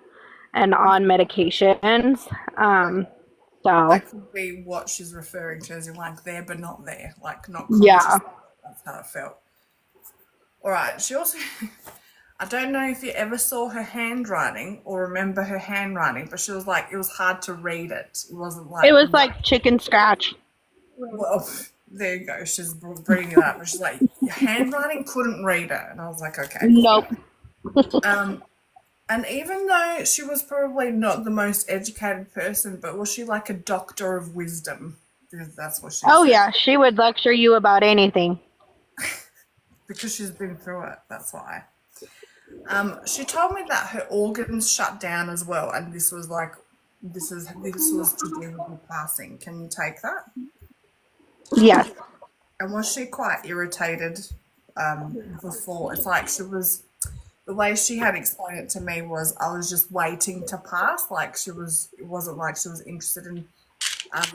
and on medications. So That could be what she's referring to as in like there but not there, like not yeah. conscious. That's how it felt. All right. She also, I don't know if you ever saw her handwriting or remember her handwriting, but she was like, it was hard to read it. It wasn't like. It was like chicken scratch. Well, there you go. She's bringing it up. But she's like, your handwriting couldn't read it. And I was like, okay. Nope. And even though she was probably not the most educated person, but was she like a doctor of wisdom? Because that's what she Oh said. yeah, she would lecture you about anything. Because she's been through it, that's why. She told me that her organs shut down as well, and this was to do with her passing. Can you take that? Yes. And was she quite irritated before? It's like the way she had explained it to me was I was just waiting to pass. Like it wasn't like she was interested in Yes.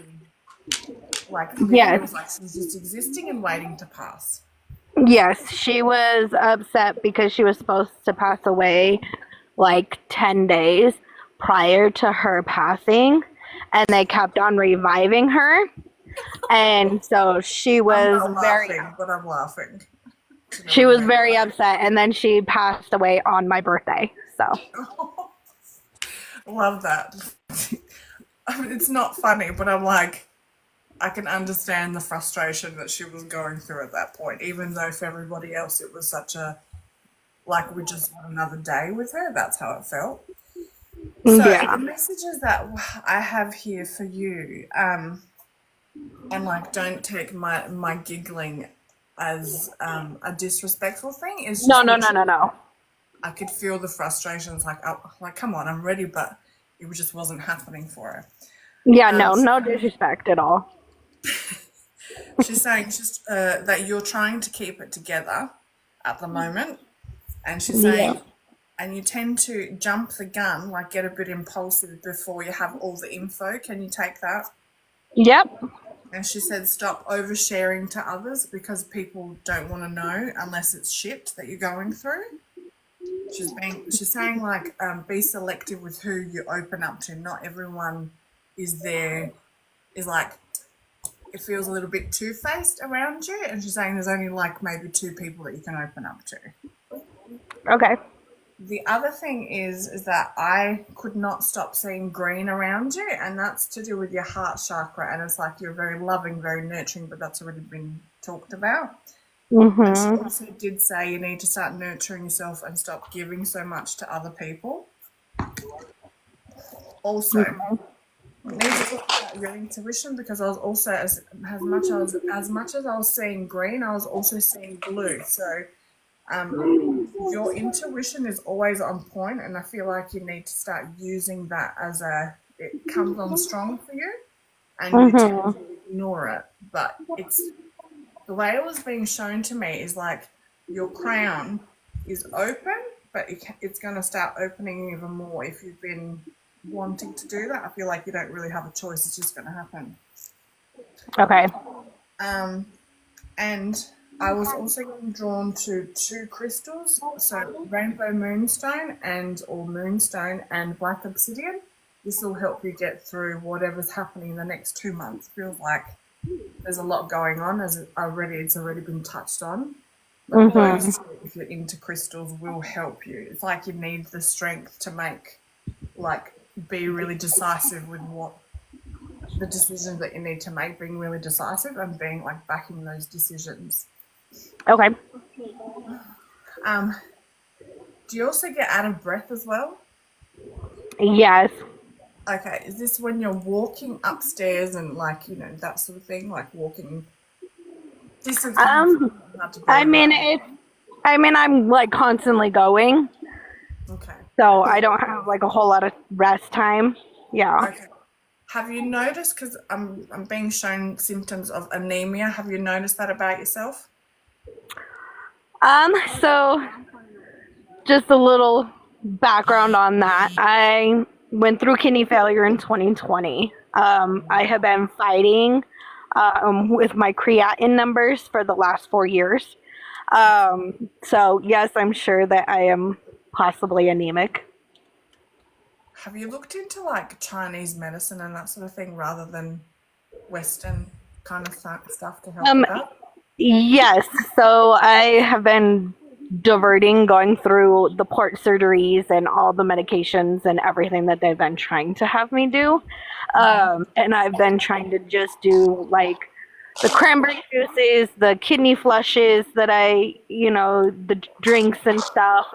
it was like she was just existing and waiting to pass. Yes, she was upset because she was supposed to pass away like 10 days prior to her passing, and they kept on reviving her. And so she was I'm laughing. She was very upset, and then she passed away on my birthday. So love that. I mean, it's not funny, but I'm like, I can understand the frustration that she was going through at that point, even though for everybody else it was such a, like we just want another day with her. That's how it felt. So the messages that I have here for you, and like don't take my giggling as a disrespectful thing. Is no. I could feel the frustrations. Like, come on, I'm ready, but it just wasn't happening for her. Yeah, no disrespect at all. She's saying just that you're trying to keep it together at the moment, and she's saying, and you tend to jump the gun, like get a bit impulsive before you have all the info. Can you take that? Yep. And she said, stop oversharing to others because people don't want to know unless it's shit that you're going through. She's saying like, be selective with who you open up to. Not everyone is like, it feels a little bit two-faced around you. And she's saying there's only like maybe 2 people that you can open up to. Okay. The other thing is that I could not stop seeing green around you, and that's to do with your heart chakra. And it's like you're very loving, very nurturing, but that's already been talked about. And she also did say you need to start nurturing yourself and stop giving so much to other people. Also, you need to talk about your intuition, because I was also as much as I was seeing green, I was also seeing blue. So your intuition is always on point, and I feel like you need to start using that as it comes on strong for you, and you tend to ignore it. But it's the way it was being shown to me is like your crown is open, but it's going to start opening even more if you've been wanting to do that. I feel like you don't really have a choice; it's just going to happen. Okay. And I was also getting drawn to 2 crystals, so rainbow moonstone or moonstone and black obsidian. This will help you get through whatever's happening in the next 2 months. Feels like there's a lot going on, as it's already been touched on. But those, if you're into crystals, will help you. It's like you need the strength to be really decisive with what the decisions that you need to make, being really decisive and being like backing those decisions. Okay. Do you also get out of breath as well? Yes. Okay, is this when you're walking upstairs and like, you know, that sort of thing, like walking distance can be hard to I believe, mean, right? I'm like constantly going, Okay. so I don't have like a whole lot of rest time. Yeah. Okay. Have you noticed, because I'm being shown symptoms of anemia, have you noticed that about yourself? So just a little background on that. I went through kidney failure in 2020. I have been fighting with my creatinine numbers for the last 4 years. So yes, I'm sure that I am possibly anemic. Have you looked into like Chinese medicine and that sort of thing rather than Western kind of stuff to help with that? Yes, so I have been diverting, going through the port surgeries and all the medications and everything that they've been trying to have me do. And I've been trying to just do like the cranberry juices, the kidney flushes that the drinks and stuff,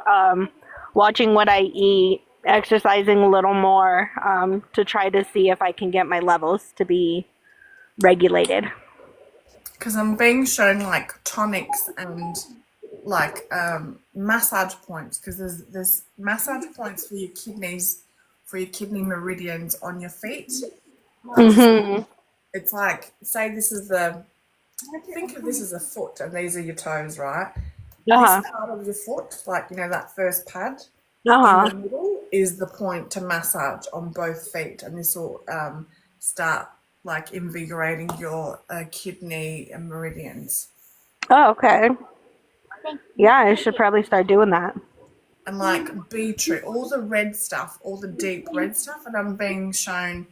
watching what I eat, exercising a little more, to try to see if I can get my levels to be regulated. Because I'm being shown like tonics and like massage points, because there's massage points for your kidneys, for your kidney meridians on your feet. It's like, say this is think of this as a foot and these are your toes, right? This part of your foot, like, you know, that first pad in the middle is the point to massage on both feet, and this will start like invigorating your kidney and meridians. Oh, okay. Yeah, I should probably start doing that. And like beetroot, all the red stuff, all the deep red stuff, and I'm being shown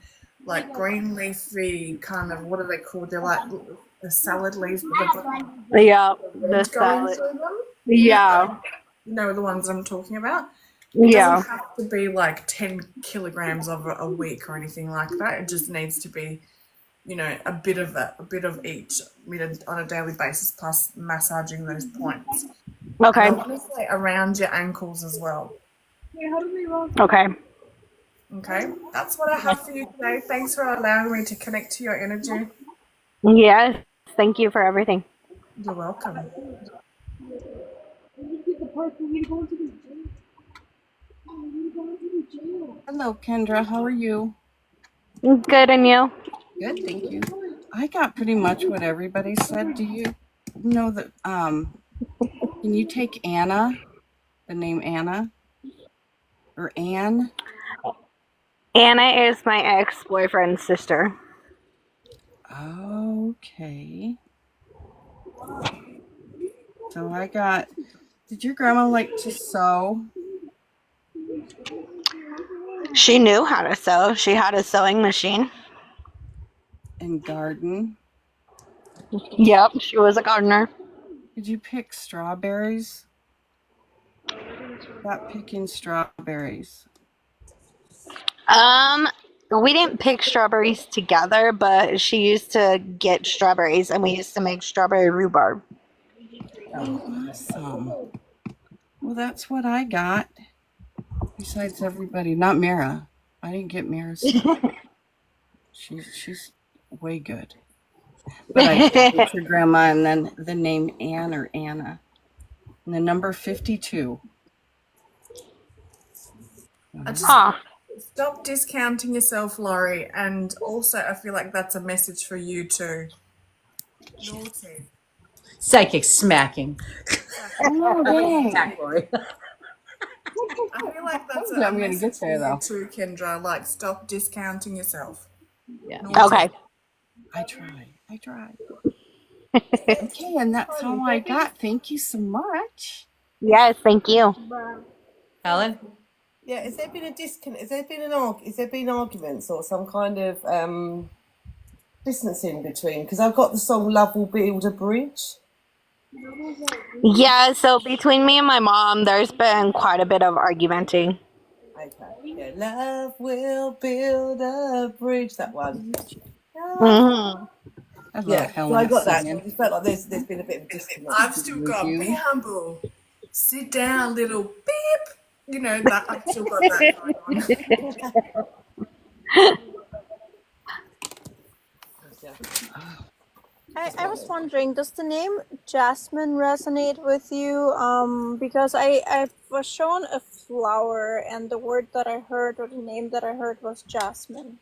like green leafy kind of, what are they called? They're like the salad leaves, but they've got the salad. through them. Yeah. You know the ones I'm talking about? It doesn't have to be like 10 kilograms of a week or anything like that. It just needs to be, you know, a bit of each on a daily basis, plus massaging those points. Okay. And I want to say around your ankles as well. Okay. Okay, that's what I have for you today. Thanks for allowing me to connect to your energy. Yes, thank you for everything. You're welcome. Hello, Kendra. How are you? Good, and you? Good, thank you. I got pretty much what everybody said. Do you know that? Can you take Anna, the name Anna, or Anne? Anna is my ex-boyfriend's sister. Okay. So I got. Did your grandma like to sew? She knew how to sew. She had a sewing machine. And garden? Yep, she was a gardener. Did you pick strawberries? About picking strawberries. We didn't pick strawberries together, but she used to get strawberries, and we used to make strawberry rhubarb. Oh, awesome. Well, that's what I got. Besides everybody, not Mira. I didn't get Mira's stuff. She's way good. But I picked your grandma, and then the name Anne or Anna. And the number 52. Stop discounting yourself, Laurie. And also, I feel like that's a message for you too. Naughty. Psychic smacking. Oh, dang. Attack, Lori. I feel like that's I'm gonna get there, for though. you too, Kendra. Like, stop discounting yourself. Yeah. Okay. I tried. Okay, and that's all I got. Thank you so much. Yes, thank you. Helen? Yeah, has there been a disconnect? Has there been arguments or some kind of distancing between? Because I've got the song "Love Will Build a Bridge." Yeah, so between me and my mom, there's been quite a bit of argumenting. Okay. Yeah, love will build a bridge. That one. Mm-hmm. I love Yeah, Helen so I got that. singing. I just felt like there's been a bit of a disconnect. I've still got be humble, sit down, little beep. You know that I've still got that going on. I was wondering, does the name Jasmine resonate with you? Because I was shown a flower, and the word that I heard, or the name that I heard, was Jasmine.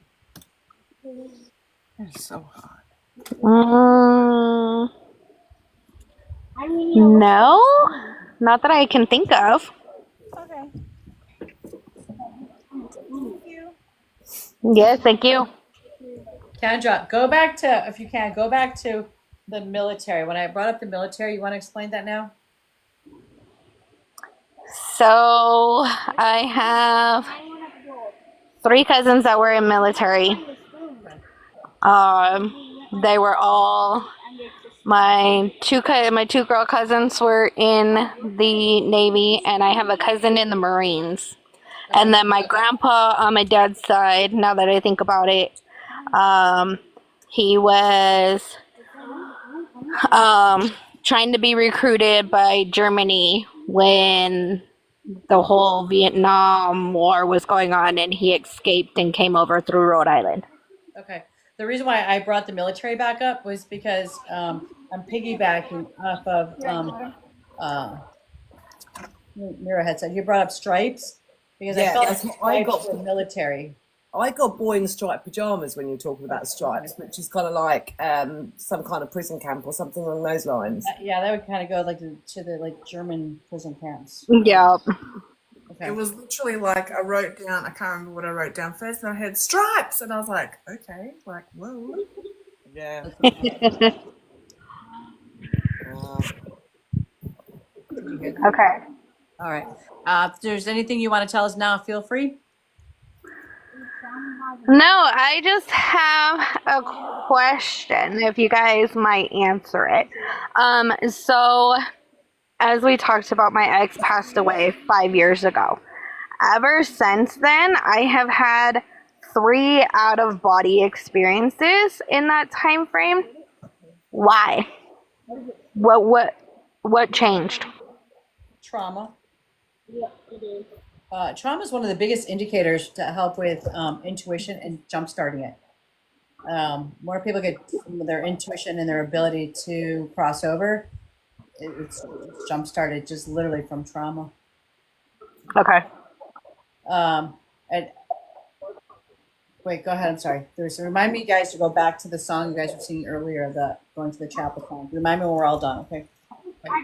It's so hot. No, not that I can think of. Okay. Thank you. Yes, thank you. Kendra, go back to, if you can, go back to the military. When I brought up the military, you want to explain that now? So I have 3 cousins that were in military. They were all my two girl cousins were in the Navy, and I have a cousin in the Marines. And then my grandpa on my dad's side, now that I think about it, he was trying to be recruited by Germany when the whole Vietnam War was going on, and he escaped and came over through Rhode Island. Okay. The reason why I brought the military back up was because I'm piggybacking off of Mira had said. You brought up stripes because I felt like stripes were military. I got boy in striped pajamas when you're talking about stripes, which is kind of like some kind of prison camp or something along those lines. Yeah, that would kind of go like to the like German prison camps. Yeah. Okay. It was literally like I wrote down, I can't remember what I wrote down first, and I had stripes, and I was like, okay, like, whoa. Yeah. Okay. All right. If there's anything you want to tell us now, feel free. No, I just have a question, if you guys might answer it. So as we talked about, my ex passed away 5 years ago. Ever since then, I have had 3 out of body experiences in that time frame. Why? What changed? Trauma. Trauma is one of the biggest indicators to help with intuition and jump starting it. More people get their intuition and their ability to cross over. It's jump started just literally from trauma. Okay. And wait, go ahead. I'm sorry. Remind me, guys, to go back to the song you guys were singing earlier, the going to the chapel song. Remind me when we're all done, okay? I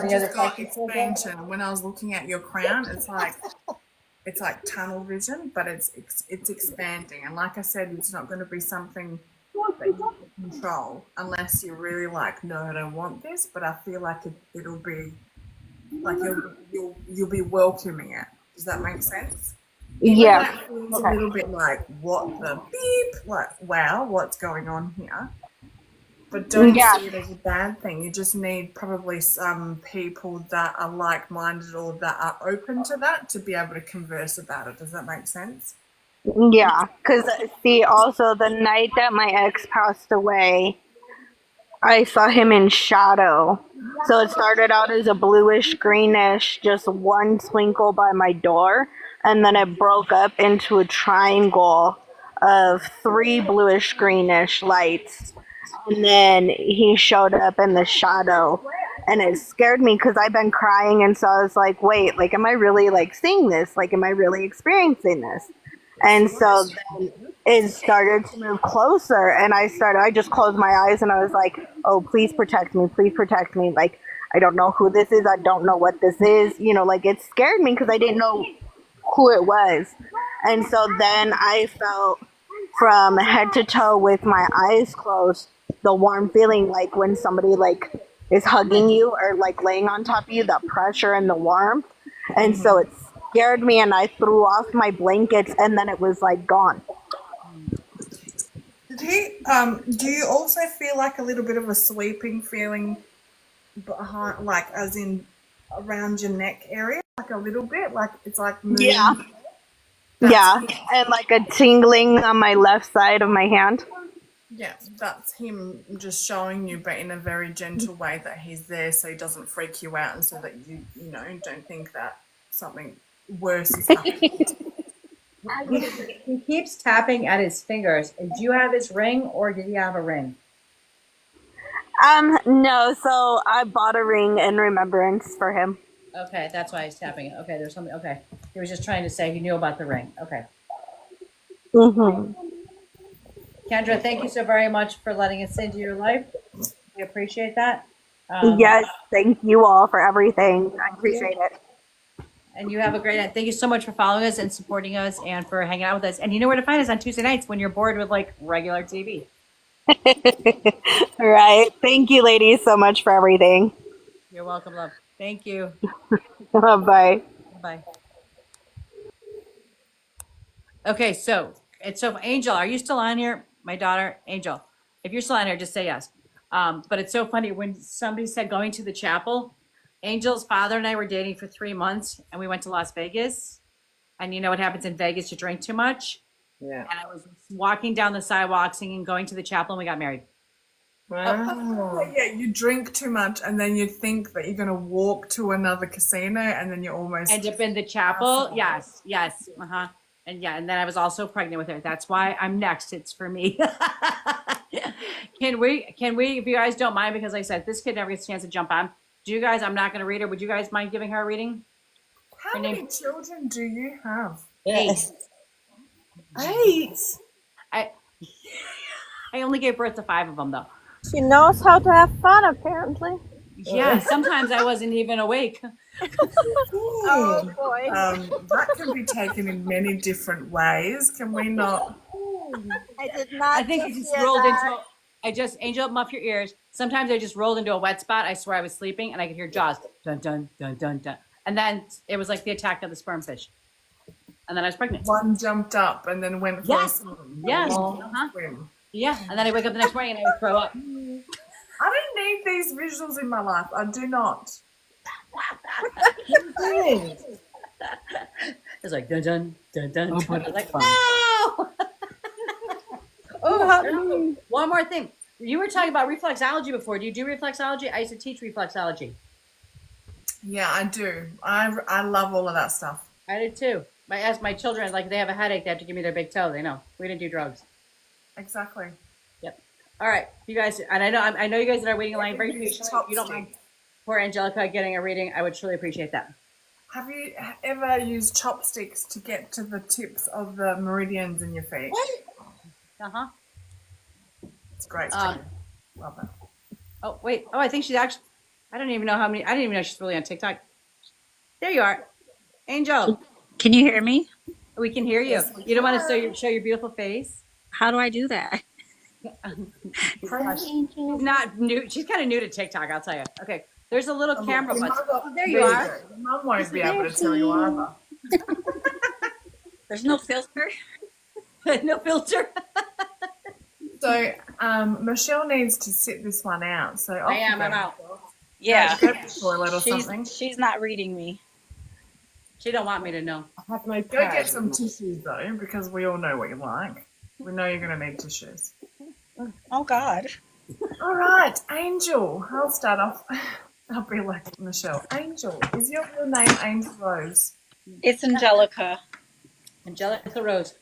just got expansion when I was looking at your crown. It's like tunnel vision, but it's expanding. And like I said, it's not going to be something that you can control unless you really like, no, I don't want this. But I feel like it'll be like you'll be welcoming it. Does that make sense? Yeah. It's a little bit like, what the beep? Like, wow, what's going on here? But don't see it as a bad thing. You just need probably some people that are like-minded or that are open to that to be able to converse about it. Does that make sense? Yeah, because see, also the night that my ex passed away, I saw him in shadow. So it started out as a bluish, greenish, just one twinkle by my door, and then it broke up into a triangle of 3 bluish, greenish lights. And then he showed up in the shadow, and it scared me because I've been crying, and so I was like, wait, like, am I really like seeing this? Like, am I really experiencing this? And so then it started to move closer, and I just closed my eyes, and I was like, oh, please protect me, please protect me. Like, I don't know who this is, I don't know what this is, you know, like, it scared me because I didn't know who it was. And so then I felt from head to toe with my eyes closed, the warm feeling, like when somebody like is hugging you or like laying on top of you, the pressure and the warmth. And so it scared me, and I threw off my blankets, and then it was like gone. Did he? Do you also feel like a little bit of a sweeping feeling behind, like as in around your neck area, like a little bit, like it's like moving? Yeah, and like a tingling on my left side of my hand. Yeah, that's him just showing you, but in a very gentle way, that he's there so he doesn't freak you out, and so that you know, don't think that something worse is happening. He keeps tapping at his fingers. Do you have his ring, or did he have a ring? No, so I bought a ring in remembrance for him. Okay, that's why he's tapping it. Okay, there's something. Okay, he was just trying to say he knew about the ring. Okay, Mm-hmm. Kendra, thank you so very much for letting us into your life. We appreciate that. Yes, thank you all for everything. I appreciate it. And you have a great night. Thank you so much for following us and supporting us and for hanging out with us. And you know where to find us on Tuesday nights when you're bored with like regular TV. Right. Thank you, ladies, so much for everything. You're welcome, love. Thank you. Bye. Bye. Okay, so Angel, are you still on here? My daughter, Angel. If you're still on here, just say yes. But it's so funny when somebody said going to the chapel. Angel's father and I were dating for 3 months, and we went to Las Vegas. And you know what happens in Vegas? You drink too much. Yeah. And I was walking down the sidewalk singing, going to the chapel, and we got married. Wow. Yeah, you drink too much and then you think that you're going to walk to another casino and then you almost End up in the chapel. Yes. Uh-huh. And yeah, and then I was also pregnant with her. That's why I'm next. It's for me. Can we, if you guys don't mind, because like I said, this kid never gets a chance to jump on. Do you guys, I'm not going to read her. Would you guys mind giving her a reading? How many children do you have? 8. 8. I only gave birth to 5 of them though. She knows how to have fun, apparently. Yeah, sometimes I wasn't even awake. Oh boy. That can be taken in many different ways. Can we not? I did not. I think I just rolled into. Angel, muff your ears. Sometimes I just rolled into a wet spot. I swear I was sleeping, and I could hear jaws, dun dun dun dun dun, and then it was like the attack of the sperm fish, and then I was pregnant. One jumped up and then went for a swim. Yes. Swim. Yeah, and then I wake up the next morning and I would throw up. I don't need these visuals in my life. I do not. It's like dun dun dun dun. Oh, dun. but I was it's like, fun. no. Oh, one more thing. You were talking about reflexology before. Do you do reflexology? I used to teach reflexology. Yeah, I do. I love all of that stuff. I did too. My children, like they have a headache, they have to give me their big toe. They know we didn't do drugs. Exactly. Yep. All right, you guys, and I know you guys that are waiting in line very patiently. You don't mind poor Angelica getting a reading. I would truly appreciate that. Have you ever used chopsticks to get to the tips of the meridians in your feet? Uh-huh. It's great. Love it. Oh, wait. Oh, I think she's actually, I didn't even know she's really on TikTok. There you are. Angel. Can you hear me? We can hear you. Yes, You don't want to show your beautiful face? How do I do that? She's not new. She's kind of new to TikTok, I'll tell you. Okay. There's a little camera button. Oh, there you are. Mum won't be able to tell you either. There's no filter. No filter. So Michelle needs to sit this one out. So I'm out. Yeah. Go to the toilet or something. She's not reading me. She don't want me to know. I have no Go get some tissues though, because we all know what you like. We know you're going to need tissues. Oh God. All right, Angel. I'll start off. I'll be like Michelle. Angel, is your real name Angel Rose? It's Angelica. Angelica Rose.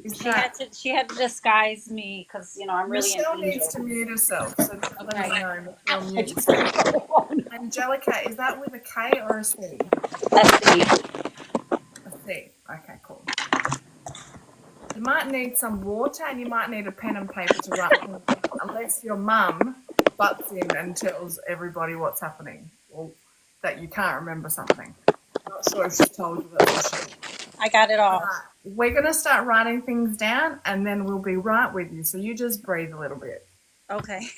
Is She had to disguise me because I'm really Michelle an needs angel. to mute herself. So just let me know. Michelle I mute just- herself. Angelica, is that with a K or a C? Let's see. A C. Okay, cool. You might need some water and you might need a pen and paper to write things down, unless your mum butts in and tells everybody what's happening or that you can't remember something. I'm not sure if she's told you that for sure. I got it all. We're going to start writing things down and then we'll be right with you. So you just breathe a little bit. Okay.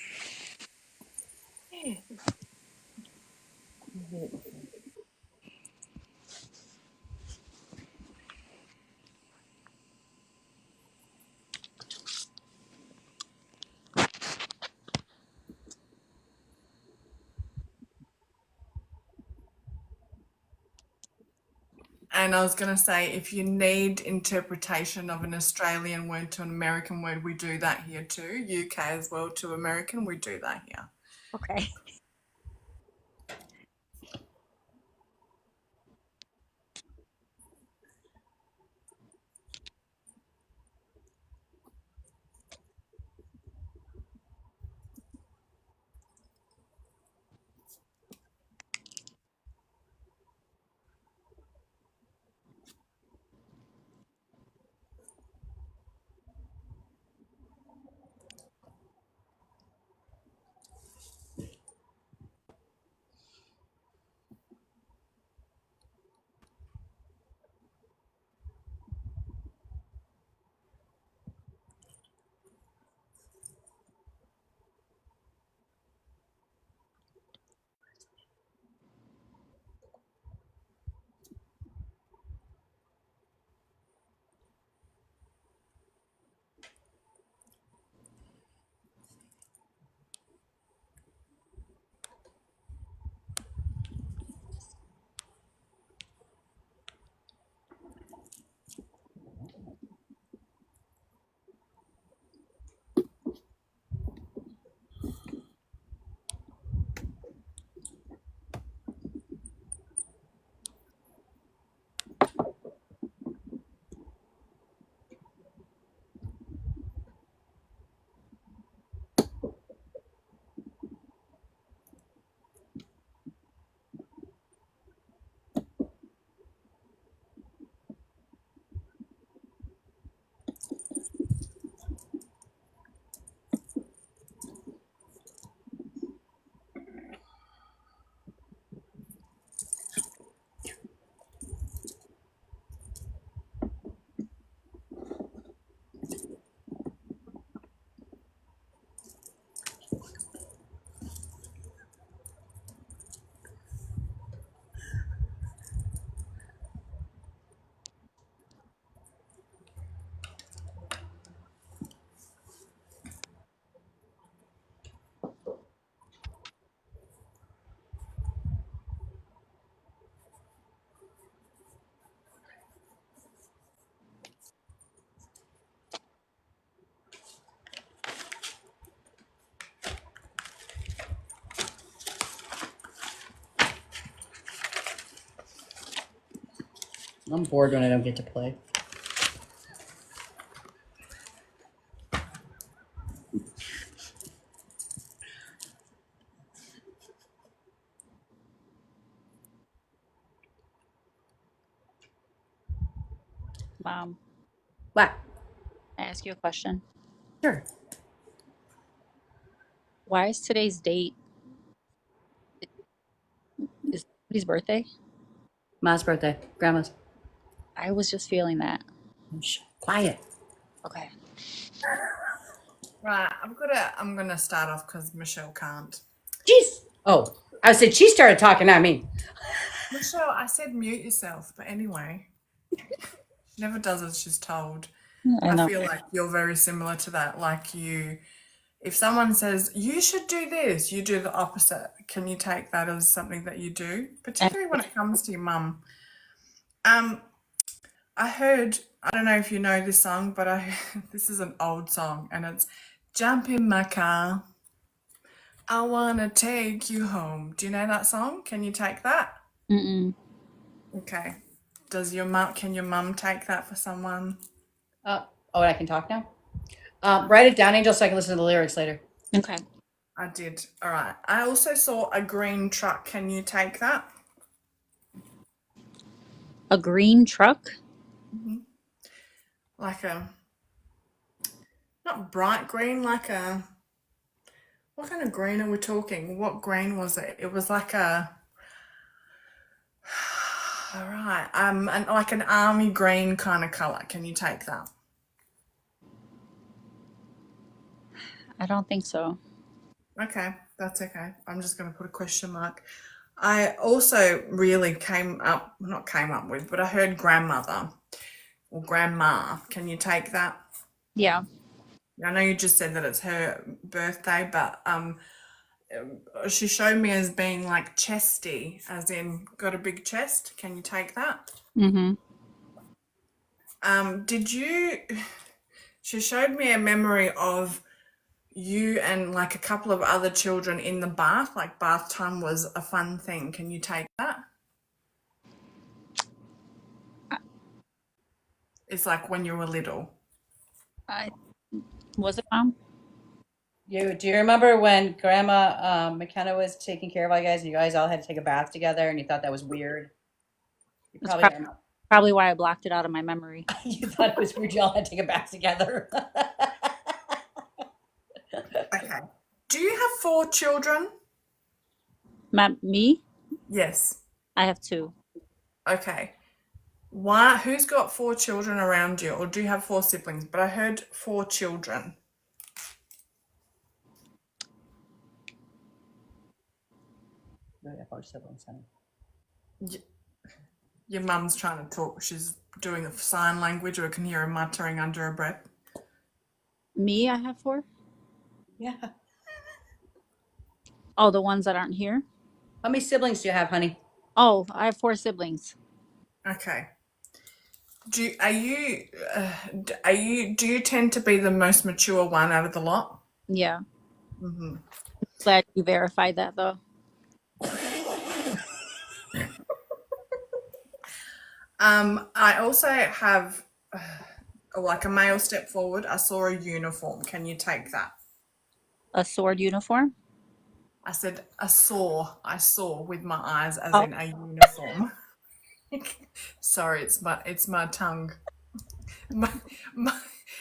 And I was going to say, if you need interpretation of an Australian word to an American word, we do that here too. UK as well to American, we do that here. Okay. I'm bored when I don't get to play. Mom, What? I ask you a question. Sure. Why is today's date is somebody's birthday? Ma's birthday. Grandma's. I was just feeling that. Shh, quiet. Okay. Right, I'm gonna start off because Michelle can't. Jeez. Oh, I said she started talking, not me. Michelle, I said mute yourself, but anyway, she never does as she's told. I I know. feel like you're very similar to that. Like if someone says you should do this, you do the opposite. Can you take that as something that you do, And particularly when it comes to your mum? I heard. I don't know if you know this song, but this is an old song, and it's "Jump in my car, I wanna take you home." Do you know that song? Can you take that? mm-mm. Okay. Can your mum take that for someone? Oh, I can talk now? Write it down, Angel, so I can listen to the lyrics later. Okay. I did. All right. I also saw a green truck. Can you take that? A green truck? Like not bright green, like what kind of green are we talking? What green was it? It was like all right, like an army green kind of color. Can you take that? I don't think so. Okay, that's okay. I'm just going to put a question mark. I also really not came up with, but I heard grandmother or grandma. Can you take that? Yeah. I know you just said that it's her birthday, but she showed me as being like chesty, as in got a big chest. Can you take that? Mm-hmm. Did you? She showed me a memory of you and like a couple of other children in the bath. Like bath time was a fun thing. Can you take that? It's like when you were little. Was it, Mom? Do you remember when Grandma McKenna was taking care of all you guys, and you guys all had to take a bath together, and you thought that was weird? You That's probably don't. probably why I blocked it out of my memory. You thought it was weird. Y'all had to take a bath together. Okay. Do you have 4 children? Me? Yes. I have 2. Okay. Why? Who's got 4 children around you, or do you have 4 siblings? But I heard 4 children. Your mum's trying to talk. She's doing a sign language, or I can hear her muttering under her breath. Me, I have 4? Yeah. Oh, the ones that aren't here? How many siblings do you have, honey? Oh, I have 4 siblings. Okay. Do you tend to be the most mature one out of the lot? Yeah. Mm-hmm. Glad you verified that, though. I also have like a male step forward. I saw a uniform. Can you take that? A sword uniform? I said I saw with my eyes as in a uniform. Sorry, it's my tongue.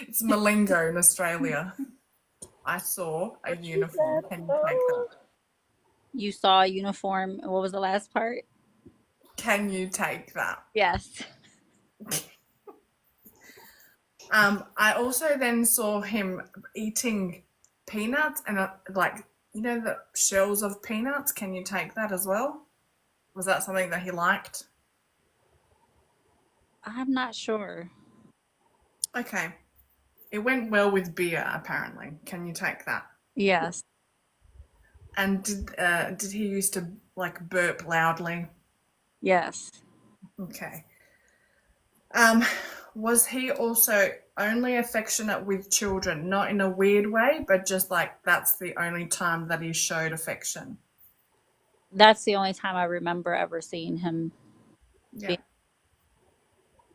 It's my lingo in Australia. I saw a uniform. Can you take that? You saw a uniform. What was the last part? Can you take that? Yes. I also then saw him eating peanuts and like the shells of peanuts. Can you take that as well? Was that something that he liked? I'm not sure. Okay. It went well with beer, apparently. Can you take that? Yes. And did he used to like burp loudly? Yes. Okay. Was he also only affectionate with children, not in a weird way, but just like that's the only time that he showed affection? That's the only time I remember ever seeing him. Yeah.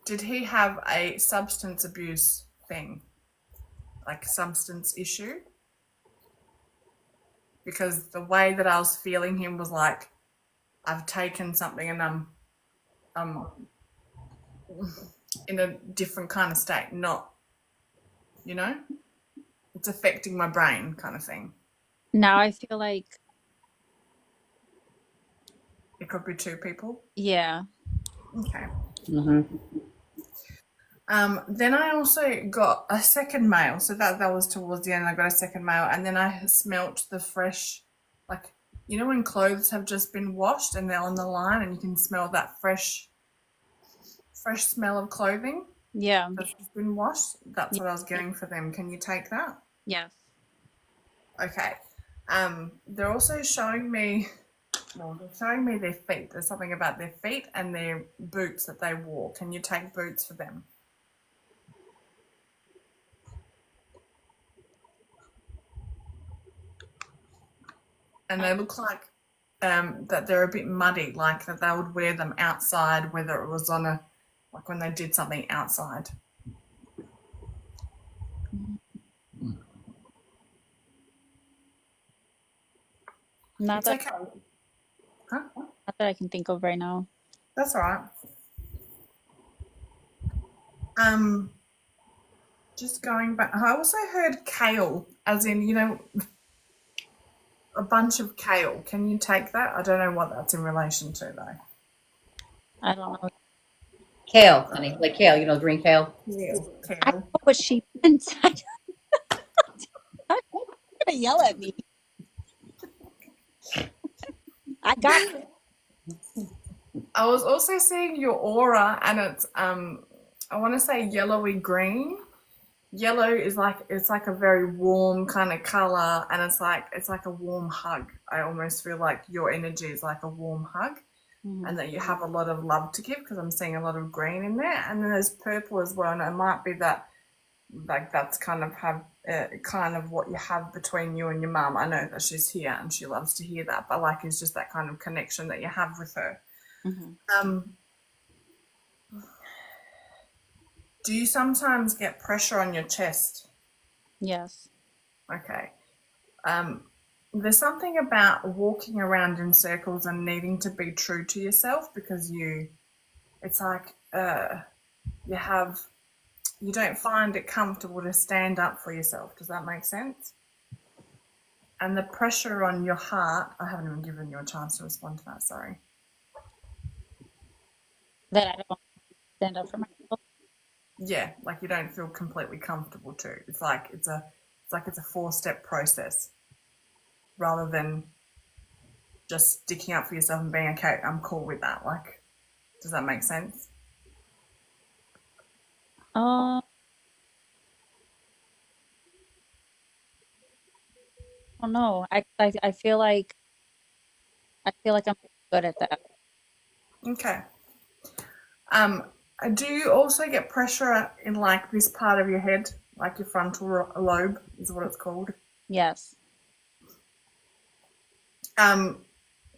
did he have a substance abuse thing, like substance issue? Because the way that I was feeling him was like, I've taken something and I'm in a different kind of state, not, you know, it's affecting my brain kind of thing. Now I feel like, It could be two people. yeah. Okay. Mm-hmm. Then I also got a second mail. So that was towards the end. I got a second mail, and then I smelt the fresh, like, you know when clothes have just been washed and they're on the line, and you can smell that fresh smell of clothing Yeah. that's been washed. That's what I was getting for them. Can you take that? Yes. Okay. They're also showing me. Well, they're showing me their feet. There's something about their feet and their boots that they wore. Can you take boots for them? And they look like that they're a bit muddy, like that they would wear them outside, whether it was on a, like when they did something outside. Not It's that, okay. Huh? not that I can think of right now. That's all right. Just going back, I also heard kale, as in, you know, a bunch of kale. Can you take that? I don't know what that's in relation to, though. I don't know. Kale, honey, like kale, you know, green kale. Yeah, I kale. don't know what she meant. You're gonna yell at me. I got it. I was also seeing your aura, and it's I want to say yellowy green. Yellow is like, it's like a very warm kind of color, and it's like a warm hug. I almost feel like your energy is like a warm hug, and that you have a lot of love to give, because I'm seeing a lot of green in there, and then there's purple as well, and it might be that, like, that's kind of what you have between you and your mum. I know that she's here and she loves to hear that, but like, it's just that kind of connection that you have with her. Do you sometimes get pressure on your chest? Yes. Okay. There's something about walking around in circles and needing to be true to yourself, because it's like you don't find it comfortable to stand up for yourself. Does that make sense? And the pressure on your heart, I haven't even given you a chance to respond to that, sorry. That I don't stand up for myself. Yeah, like you don't feel completely comfortable to. It's like it's a 4-step process, rather than just sticking up for yourself and being okay, I'm cool with that. Like, does that make sense? I don't know. I feel like I'm good at that. Okay. Do you also get pressure in like this part of your head, like your frontal lobe is what it's called? Yes.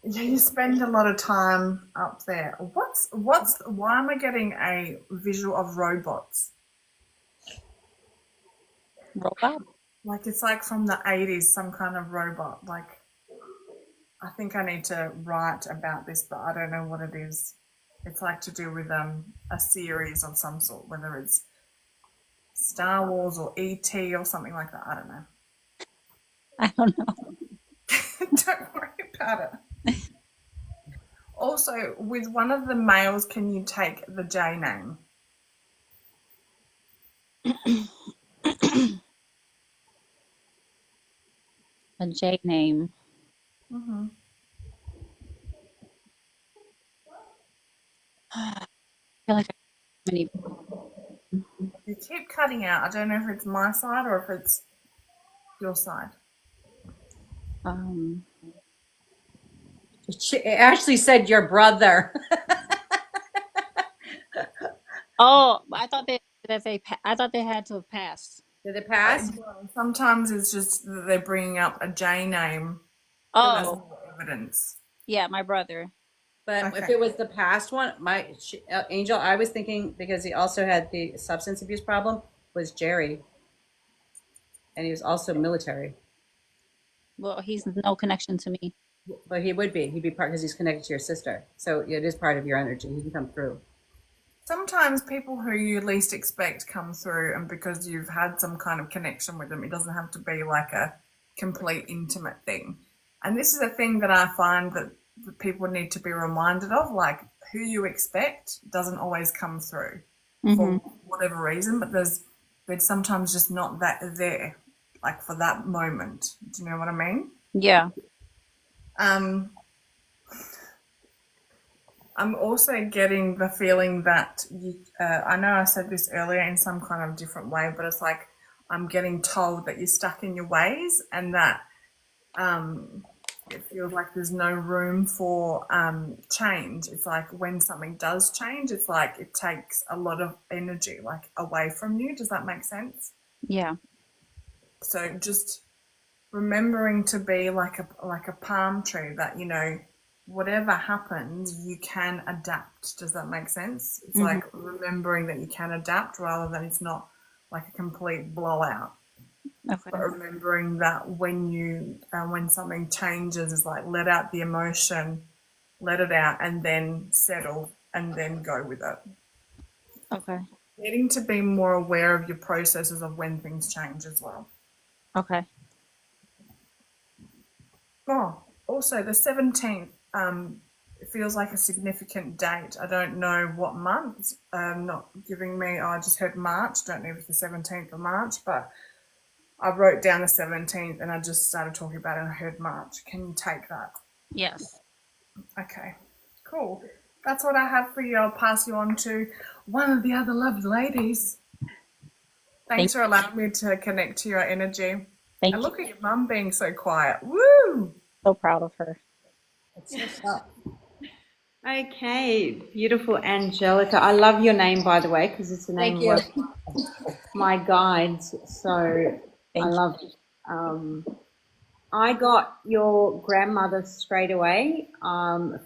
Yeah, you spend a lot of time up there. Why am I getting a visual of robots? Robot? Like, it's like from the 80s, some kind of robot. Like, I think I need to write about this, but I don't know what it is. It's like to do with a series of some sort, whether it's Star Wars or E.T. or something like that. I don't know. I don't know. Don't worry about it. Also, with one of the males, can you take the J name? A J name. I feel like I have many. You keep cutting out. I don't know if it's my side or if it's your side. She actually said your brother. Oh, I thought I thought they had to have passed. Did it pass? Sometimes it's just that they're bringing up a J name as Oh, more evidence. yeah, my brother. But if Okay. it was the past one, Angel, I was thinking because he also had the substance abuse problem was Jerry, and he was also military. Well, he's no connection to me. But he would be. He'd be part because he's connected to your sister. So it is part of your energy. He can come through. Sometimes people who you least expect come through, and because you've had some kind of connection with them, it doesn't have to be like a complete intimate thing. And this is a thing that I find that people need to be reminded of, like who you expect doesn't always come through for whatever reason, but there's sometimes just not that there, like for that moment. Do you know what I mean? Yeah. I'm also getting the feeling that I know I said this earlier in some kind of different way, but it's like I'm getting told that you're stuck in your ways and that it feels like there's no room for change. It's like when something does change, it's like it takes a lot of energy like away from you. Does that make sense? Yeah. So just remembering to be like a palm tree that, you know, whatever happens, you can adapt. Does that make sense? It's like remembering that you can adapt rather than it's not like a complete blowout. Okay. But remembering that when something changes, is like let out the emotion, let it out, and then settle, and then go with it. Okay. Needing to be more aware of your processes of when things change as well. Okay. Oh, also the 17th, it feels like a significant date. I don't know what month. Not giving me. I just heard March. Don't know if it's the 17th of March, but I wrote down the 17th and I just started talking about it and I heard March. Can you take that? Yes. Okay, cool. That's what I have for you. I'll pass you on to one of the other lovely ladies. Thanks for allowing me to connect to your energy. Thank And you. look at your mum being so quiet. Woo! So proud of her. Okay, beautiful Angelica. I love your name, by the way, because it's the name Thank you. of my guides. So Thank I you. love it. I got your grandmother straight away.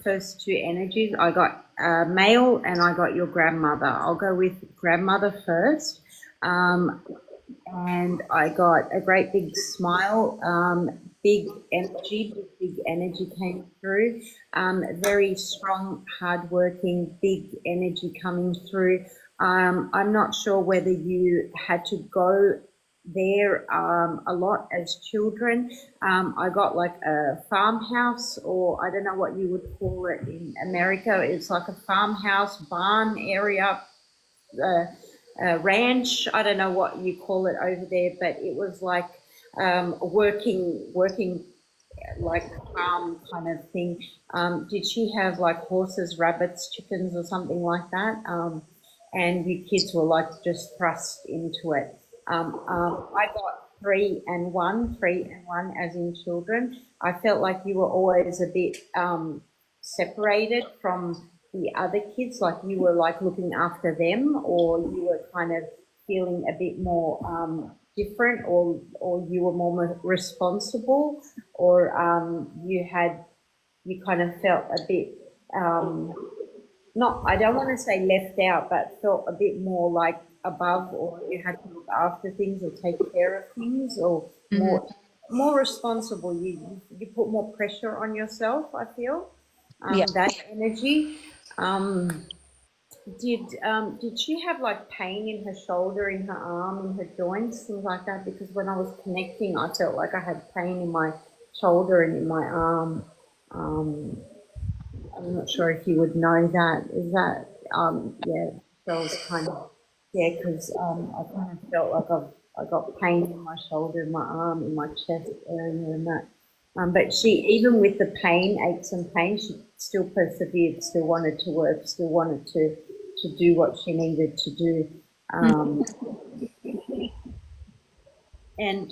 First two energies, I got male and I got your grandmother. I'll go with grandmother first. And I got a great big smile, big energy came through, very strong, hardworking, big energy coming through. I'm not sure whether you had to go there a lot as children. I got like a farmhouse, or I don't know what you would call it in America. It's like a farmhouse, barn area, ranch. I don't know what you call it over there, but it was like working like farm kind of thing. Did she have like horses, rabbits, chickens, or something like that? And you kids were like just thrust into it. I got 3 and 1 as in children. I felt like you were always a bit separated from the other kids, like you were like looking after them, or you were kind of feeling a bit more different, or you were more responsible, or you kind of felt a bit not, I don't want to say left out, but felt a bit more like above, or you had to look after things or take care of things, or more responsible. You put more pressure on yourself, I feel. Yeah. That energy. Did she have like pain in her shoulder, in her arm, in her joints, things like that? Because when I was connecting, I felt like I had pain in my shoulder and in my arm. I'm not sure if you would know that. Is that yeah? So it was kind of because I kind of felt like I got pain in my shoulder, in my arm, in my chest area, and that. But she, even with the pain, aches and pain, she still persevered, still wanted to work, still wanted to do what she needed to do. And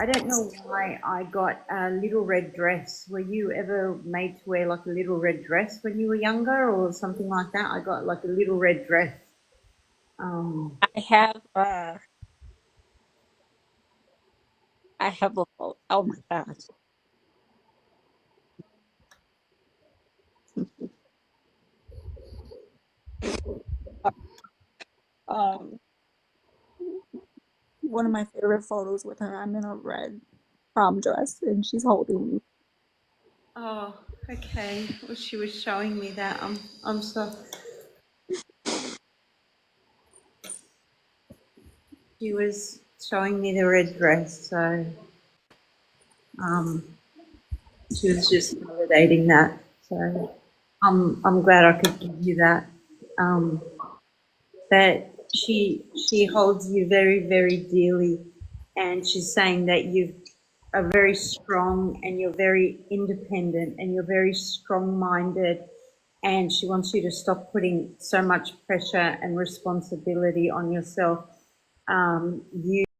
I don't know why I got a little red dress. Were you ever made to wear like a little red dress when you were younger, or something like that? I got like a little red dress. I have a oh my gosh. Um, one of my favorite photos with her, I'm in a red prom dress and she's holding me. Oh, okay. Well, she was showing me that. I'm so. She was showing me the red dress, so um, she was just validating that. So I'm glad I could give you that. That she holds you very, very dearly, and she's saying that you are very strong and you're very independent and you're very strong-minded, and she wants you to stop putting so much pressure and responsibility on yourself. You